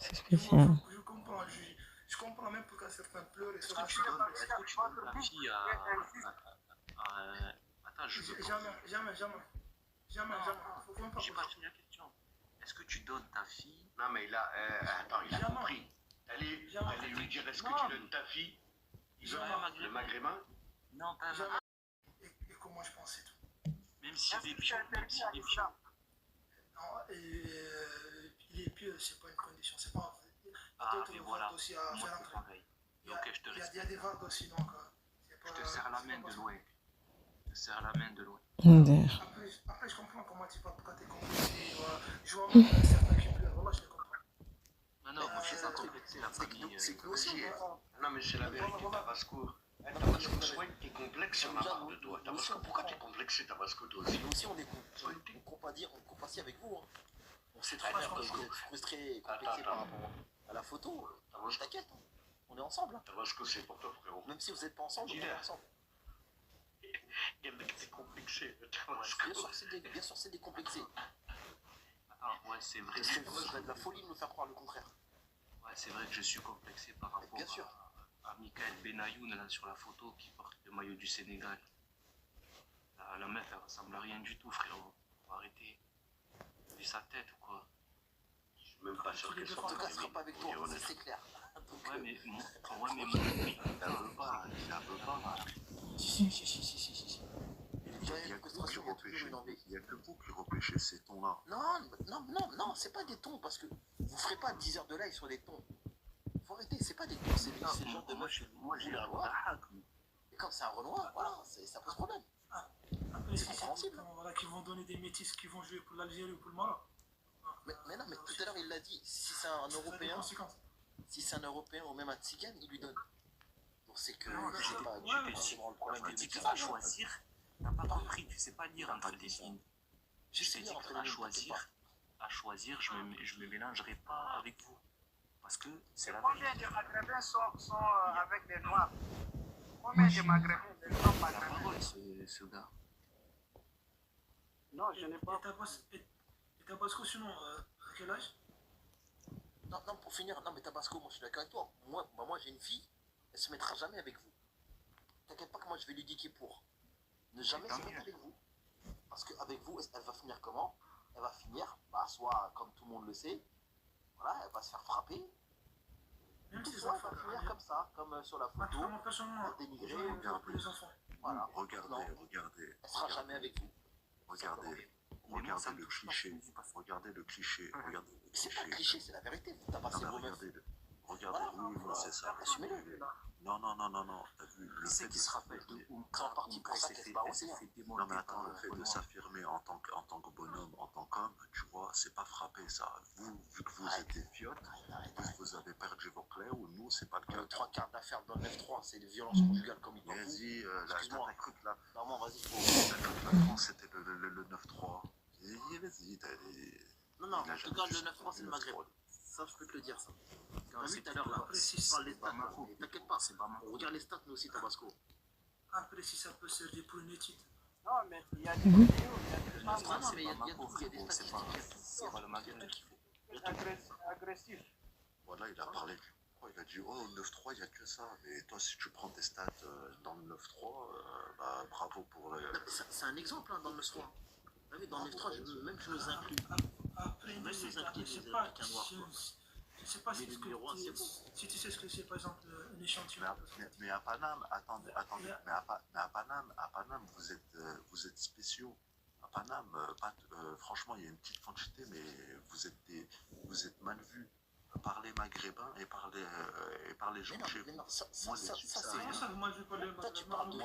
C'est spécial. Je comprends. Je comprends même pourquoi certains pleurent et Est-ce certains que se tu donnes replient. ta fille Attends, je veux Jamais. Faut qu'on J'ai parle. pas fini la question. Est-ce que tu donnes ta fille Non, mais là, attends, il a Jamais. compris. Allez lui dire, est-ce que Non. tu donnes ta fille? Il veut Jamais. le maghrébin? Non, pas Jamais. Et comment je pensais tout. Même s'il est pieux, même s'il est pieux. Non, il est pieux, c'est pas une condition, c'est pas. Il y a Ah, d'autres mais vardes voilà. aussi à Moi, faire c'est entrer. pareil. Il y a- Ok, je te il y a respecte. des vardes aussi, donc. C'est Je pas- te serre la main de c'est pas loin. Je te serre la main de loin. D'ailleurs. Après, je comprends comment tu parles, pourquoi t'es complexé. Je vois même certains qui pleurent, voilà, je les comprends. Non, moi, je suis pas complexé, la famille. C'est que nous aussi, Non, mais c'est la vérité, Tabasco. Tabasco soigne tes complexes, on a marre de toi. Tabasco, pourquoi t'es complexé, Tabasco, toi aussi? nous aussi, on ne compte pas dire, on ne compte pas si avec vous. Hein. On sait très Ah, bien que Tabasco. vous êtes frustré et complexé par rapport à la photo. T'inquiète, hein. On est ensemble. Hein. Tabasco, c'est pour toi, frérot. Même si vous n'êtes pas ensemble, on est ensemble. Il y en a qui t'es complexé, Bien Tabasco. sûr, c'est décomplexé. Attends, ouais, c'est vrai. Ce serait de la folie de nous faire croire le contraire. Ouais, c'est vrai que je suis complexé par rapport Bien sûr. à Michael Benayoun là, sur la photo qui porte le maillot du Sénégal. La meuf, elle ressemble à rien du tout, frérot. Faut arrêter. Vu sa tête ou quoi? Je suis même pas sûr qu'elle soit En tout cas, ce ne sera maghrébine, pas avec pour toi, dire ça, honnête. c'est clair. Donc, Ouais, mais mon il la veut pas. Si. Il y a Il n'y a une que vous qui frustration, il y a toujours repêchez. une envie. Il y a que vous qui repêchez ces tons-là. Non, c'est pas des tons, parce que vous ferez pas 10 heures de live sur des tons. Faut arrêter, c'est pas des tons, c'est le genre de Moi, j'ai la la loi. hack. Et quand c'est un Renoir, voilà, ça pose problème. Après, C'est c'est compréhensible. voilà, qui vont donner des métis qui vont jouer pour l'Algérie ou pour le Maroc. Mais non, mais tout à l'heure il l'a dit, si c'est un Ça a des Européen, conséquences. si c'est un Européen ou même un Tzigane, il lui donne. Donc c'est que Non, je sais pas, je c'est vraiment le problème te des dis que métis. à choisir, t'as pas compris, tu sais pas lire entre les lignes. Je sais t'ai dit lire entre les qu'à lignes, choisir, je me mélangerai pas avec vous. Parce que c'est la Combien vérité. de Maghrébins sont avec des Noirs? Combien de Maghrébins ne sont pas La Maghrébins? parole, ce gars. Non, je n'ai pas. Et Tabasco, sinon, à quel âge? Non, pour finir, non mais Tabasco, moi je suis d'accord avec toi. Moi j'ai une fille, elle se mettra jamais avec vous. T'inquiète pas que moi je vais lui dire qui pour. Ne jamais se mettre avec vous. Parce qu'avec vous, elle va finir comment? Elle va finir, soit comme tout le monde le sait, voilà, elle va se faire frapper. Même si Soit elle va finir comme ça, comme sur la photo, Moi, personnellement, dénigrée, je regarde pour les enfants. voilà. Regardez, Non, regardez. elle sera jamais avec vous. Regardez. Mais moi, ça Regardez me le touche pas, cliché. je me dis pas ça. Regardez le cliché. Regardez le C'est pas un cliché. cliché, c'est la vérité. Vous Non, tabassez mais vos meufs. regardez, oui, c'est ça. Assumez-le. Non, t'as vu le Qui c'est fait qui de se rappelle de C'est en partie pour ça qu'elle se bat aussi. Hein. Non, mais attends, le fait de s'affirmer en tant que bonhomme, en tant qu'homme, tu vois, c'est pas frapper ça. Vous, vu que vous êtes des fiottes, vous avez perdu vos clés, ou nous, c'est pas le cas. Le 3/4 d'affaire dans le 9-3, c'est des violences conjugales comme il en faut. Vas-y, Excuse-moi. t'as cru que la Normalement, vas-y, France, c'était le 9-3. Vas-y, t'as des... Non, Il a en tout jamais cas, vu le ça. 9-3, c'est le Maghreb. Ça, je peux te le dire, ça. T'as vu c'est tout à l'heure, là, après, si je parle des c'est pas stats, ma là. faute. Mais t'inquiète pas, C'est pas ma on regarde les stats, nous aussi, Tabasco. Après, si ça peut servir pour une étude. Non, mais il y a des vidéos, il y a des Non, femmes non, mais il y a pas ma des faute, frérot, statistiques. c'est pas le Maghreb. agressifs. Voilà, il a parlé. Il a dit, oh, 9-3, il n'y a que ça. Mais toi, si tu prends tes stats dans le 9-3, bah, bravo pour le... C'est un exemple, hein, dans le 9-3. T'as vu, dans le 9-3, même je nous inclus. Après, Même je les sais pas, Africains, je les sais pas, Africains noirs, quoi. je sais pas Mais si, le ce que numéro un, tu- c'est bon. si tu sais ce que c'est, par exemple, un échantillon. Mais à Paname, attendez, mais à Paname, vous êtes spéciaux. À Paname, franchement, il y a une petite quantité, mais vous êtes mal vus par les Maghrébins et par les gens de chez vous. Mais non, ça, Moi, c'est... Comment ça, moi, je vais pas le Toi, tu parles de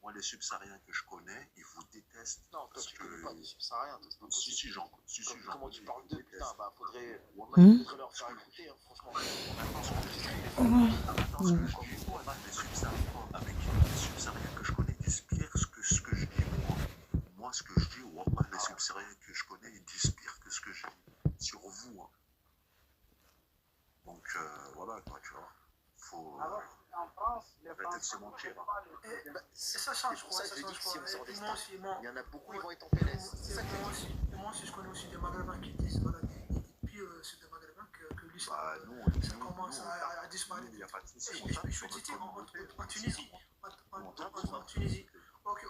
moi, les subsahariens que je connais, ils vous détestent. Non, toi, parce tu connais que... pas des subsahariens. Si, j'en Comment tu parles d'eux, putain, bah, faudrait leur faire écouter, hein, franchement. Avec les subsahariens que je connais, ils disent pire ce que je dis, moi. Moi, ce que je dis, wallah, les subsahariens que je connais, ils disent pire que ce que je dis sur vous. Hein. Donc, voilà, quoi, tu vois. Faut... Alors, en France, les arrêter de Français se mentir. C'est ça change, pour ça quoi, que je ça dis que change, si quoi. on sort des Et moi stats, aussi, il y en a beaucoup, ils vont être en PLS. C'est ça que je dis. moi aussi, je connais aussi des Maghrébins qui disent, voilà, des depuis c'est des Maghrébins que lui, Bah, ça commence à disparaître. Il n'y a pas de souci. Je peux citer en Tunisie. En Tunisie. Ok,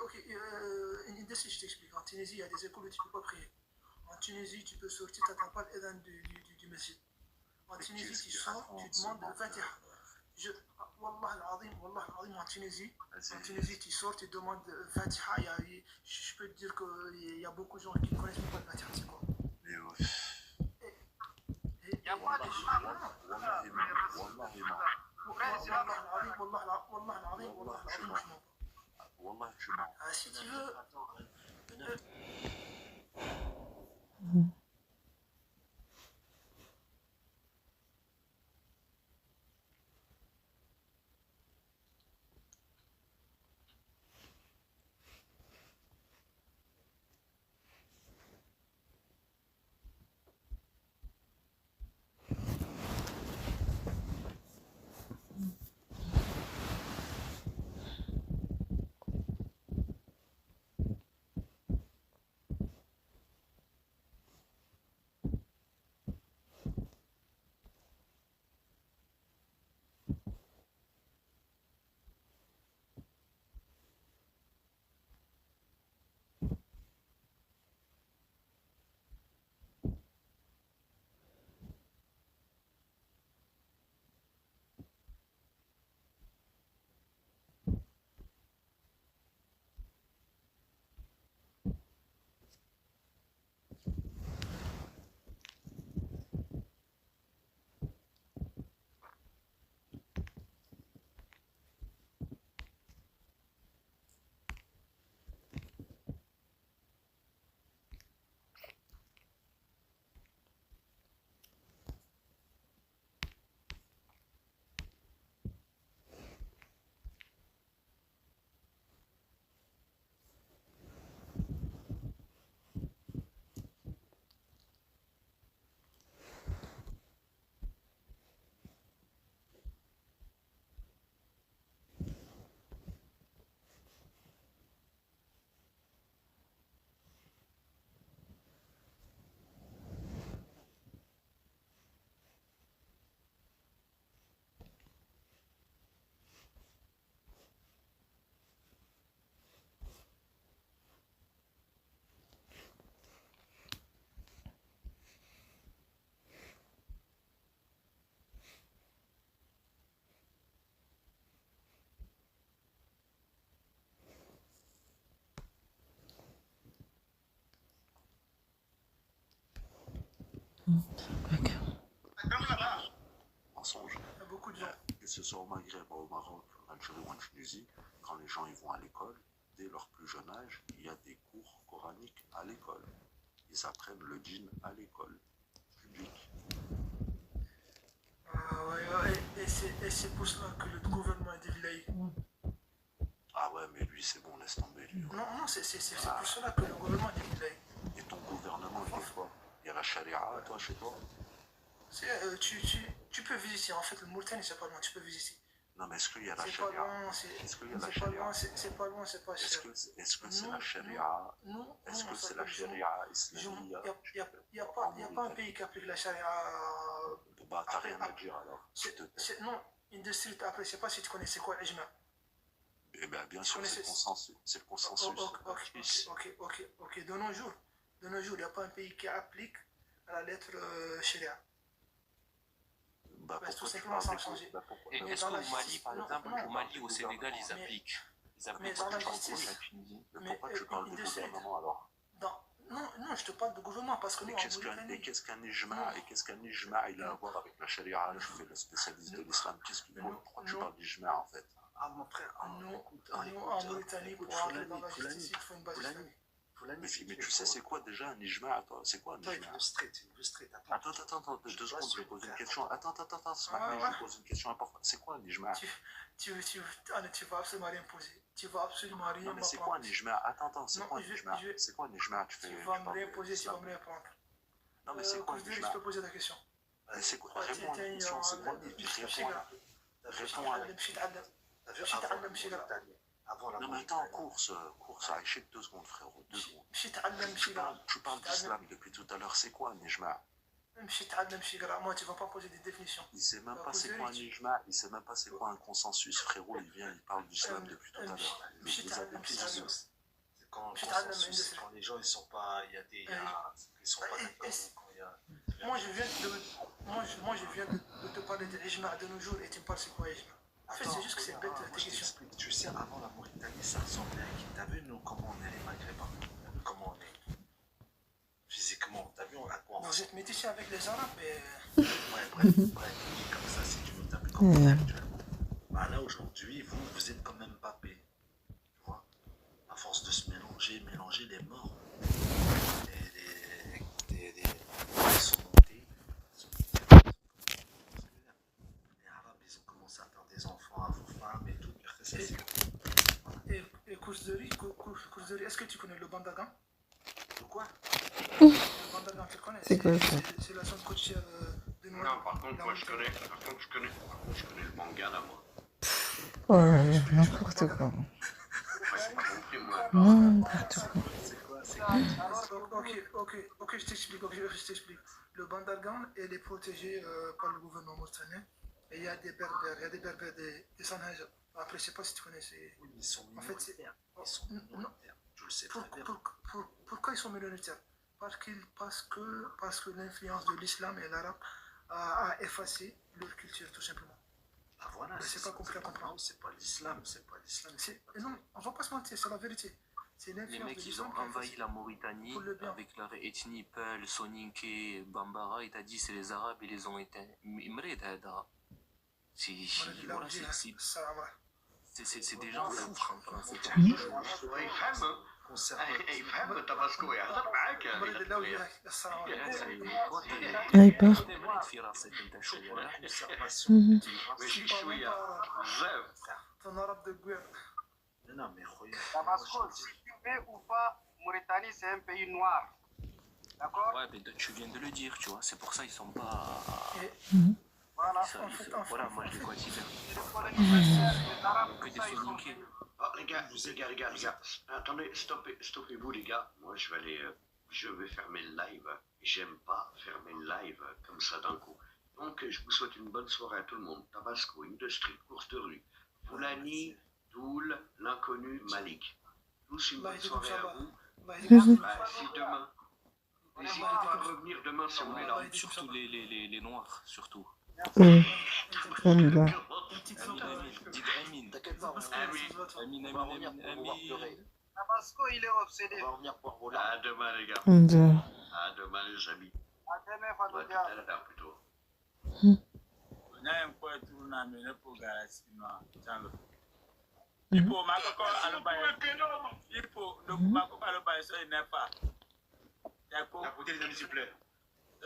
une décision, je t'explique. En Tunisie, il y a des écoles où tu ne peux pas prier. En Tunisie, tu peux sortir, tu n'attends pas l'adhan du masjid. En Tunisie, tu sors, tu demandes le Fatiha. Wallah al-Azim, en Tunisie, tu sors, tu demandes Fatiha. Je peux te dire qu'il y a beaucoup de gens qui ne connaissent pas le Fatiha, c'est quoi. Mais Il n'y a pas de Wallah, tu mens. Si tu veux. Mensonge. Il y a beaucoup de gens. Que ce soit au Maghreb, au Maroc, en Algérie ou en Tunisie, quand les gens ils vont à l'école, dès leur plus jeune âge, il y a des cours coraniques à l'école. Ils apprennent le djinn à l'école publique. Et c'est pour cela que le gouvernement est dévilaïque. Ah ouais, mais lui, c'est bon, laisse tomber. Lui. Non, c'est pour cela que le gouvernement est dévilaïque. Et ton gouvernement, il fait quoi? Il y a la charia, toi, chez toi? Tu peux visiter, en fait, le Mauritanie, c'est pas loin, tu peux visiter. Non, mais est-ce qu'il y a la C'est charia? pas loin, c'est pas loin, c'est pas cher. Est-ce que c'est la charia? Non. Est-ce que c'est la charia islamique? Il n'y a pas un pays qui applique la charia. Bah, t'as rien à dire alors. Non, une district, après, je sais pas si tu connais, c'est quoi l'ijma? Eh bien, bien sûr, c'est le consensus. Ok. De nos jours, il n'y a pas un pays qui applique à la lettre sharia. Bah, tout simplement, ça a changé. Et est-ce qu'au Mali, par exemple, au Mali, au Sénégal, ils appliquent? Mais dans la justice. Mais pourquoi tu parles de gouvernement alors? Non, je te parle de gouvernement parce que nous, qu'est-ce qu'un ijma? Et qu'est-ce qu'un ijma il a à voir avec la charia? Je fais le spécialiste de l'islam. Pourquoi tu parles d'ijma en fait? Ah mon frère, nous en Mauritanie, pour aller dans la justice, il faut une base islamique. Mais tu sais c'est quoi déjà un ijma? C'est quoi un ijma? Attends, 2 secondes, je vais poser une question. Attends, je pose une question importante. C'est quoi un ijma? Tu vas absolument rien poser. Tu vas absolument rien. Non, mais c'est quoi un ijma? Attends, c'est quoi un ijma? C'est quoi un ijma? Tu vas me rien poser, tu vas me répondre. Non, mais c'est quoi un ijma? Je peux poser la question. C'est quoi? Réponds à la question, c'est quoi? Réponds à la question. Non mais attends, course, achète 2 secondes frérot, 2 secondes. Tu parles d'islam depuis tout à l'heure, c'est quoi un ijma? Moi, tu vas pas poser des définitions. Il sait même pas c'est quoi un ijma, il sait même pas c'est quoi un consensus, frérot, il vient, il parle d'islam depuis tout à l'heure. Quand les gens ils sont pas, il y a des, ils sont pas d'accord. Moi je viens de te parler de l'ijma de nos jours et tu me parles c'est quoi l'ijma. En fait c'est juste que c'est bête tes questions. Tu sais, avant la Mauritanie ça ressemblait à qui? T'as vu nous comment on est les Maghrébins? T'as vu comment on est physiquement? T'as vu à quoi on Vous êtes métissés avec les Arabes et... bref, comme ça si tu veux, t'as vu comment on est actuellement. Bah là aujourd'hui vous êtes quand même papés. Tu vois, à force de se mélanger les morts. Ils sont montés. Les Arabes, ils ont commencé à faire des enfants à vos femmes et tout. Et Kousderi, est-ce que tu connais le Bandagan? De quoi? Le Bandagan, tu le connais? C'est quoi ça? C'est la zone côtière de Noël. Non, par contre, moi je connais le Mangala, moi. Ouais, n'importe quoi. Ouais, c'est pas compris, moi. N'importe quoi. Ok, je t'explique. Le Bandargan, elle est protégée par le gouvernement mauritanien. Et il y a des berbères, des Sanhaj. Après, je sais pas si tu connais ces... Oui, ils sont minoritaires. En fait, ils sont minoritaires. Je le sais très bien. Pourquoi ils sont minoritaires? Parce que l'influence de l'islam et l'arabe a effacé leur culture, tout simplement. Ah voilà, c'est pas compliqué à comprendre. Non, c'est pas l'islam. Non, on va pas se mentir, c'est la vérité. Les mecs, ils ont envahi la Mauritanie avec leur ethnie Peul, Soninké, Bambara. Il t'a dit c'est les Arabes, ils les ont éteints. C'est des gens fous. Il part. Ton arabe de guerre. Non, mais regarde. Damasco, si tu veux ou pas, Mauritanie, c'est un pays noir. D'accord? Ouais, mais tu viens de le dire, tu vois. C'est pour ça ils sont pas. Voilà. Voilà, moi je les considère. Que des Soninké. Oh, les gars. Attendez, stoppez-vous, les gars. Moi, je vais fermer le live. J'aime pas fermer le live comme ça d'un coup. Donc, je vous souhaite une bonne soirée à tout le monde. Tabasco, Industrie, course de rue, Foulani, Doul, l'inconnu, Malik. Tous une bonne soirée à vous. Si demain, n'hésitez pas à revenir demain si on est là. Surtout les Noirs, surtout. Damasco, il est obsédé. On va revenir pour voler. À demain, les gars. À demain, les amis. À demain, Ouais, tout Fadodia. à l'heure plutôt. Ipo makoko alobaya. Ipo donc makoko alobaya so il n'est pas. D'accord. Écoutez les amis, s'il vous plaît.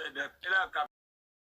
Et là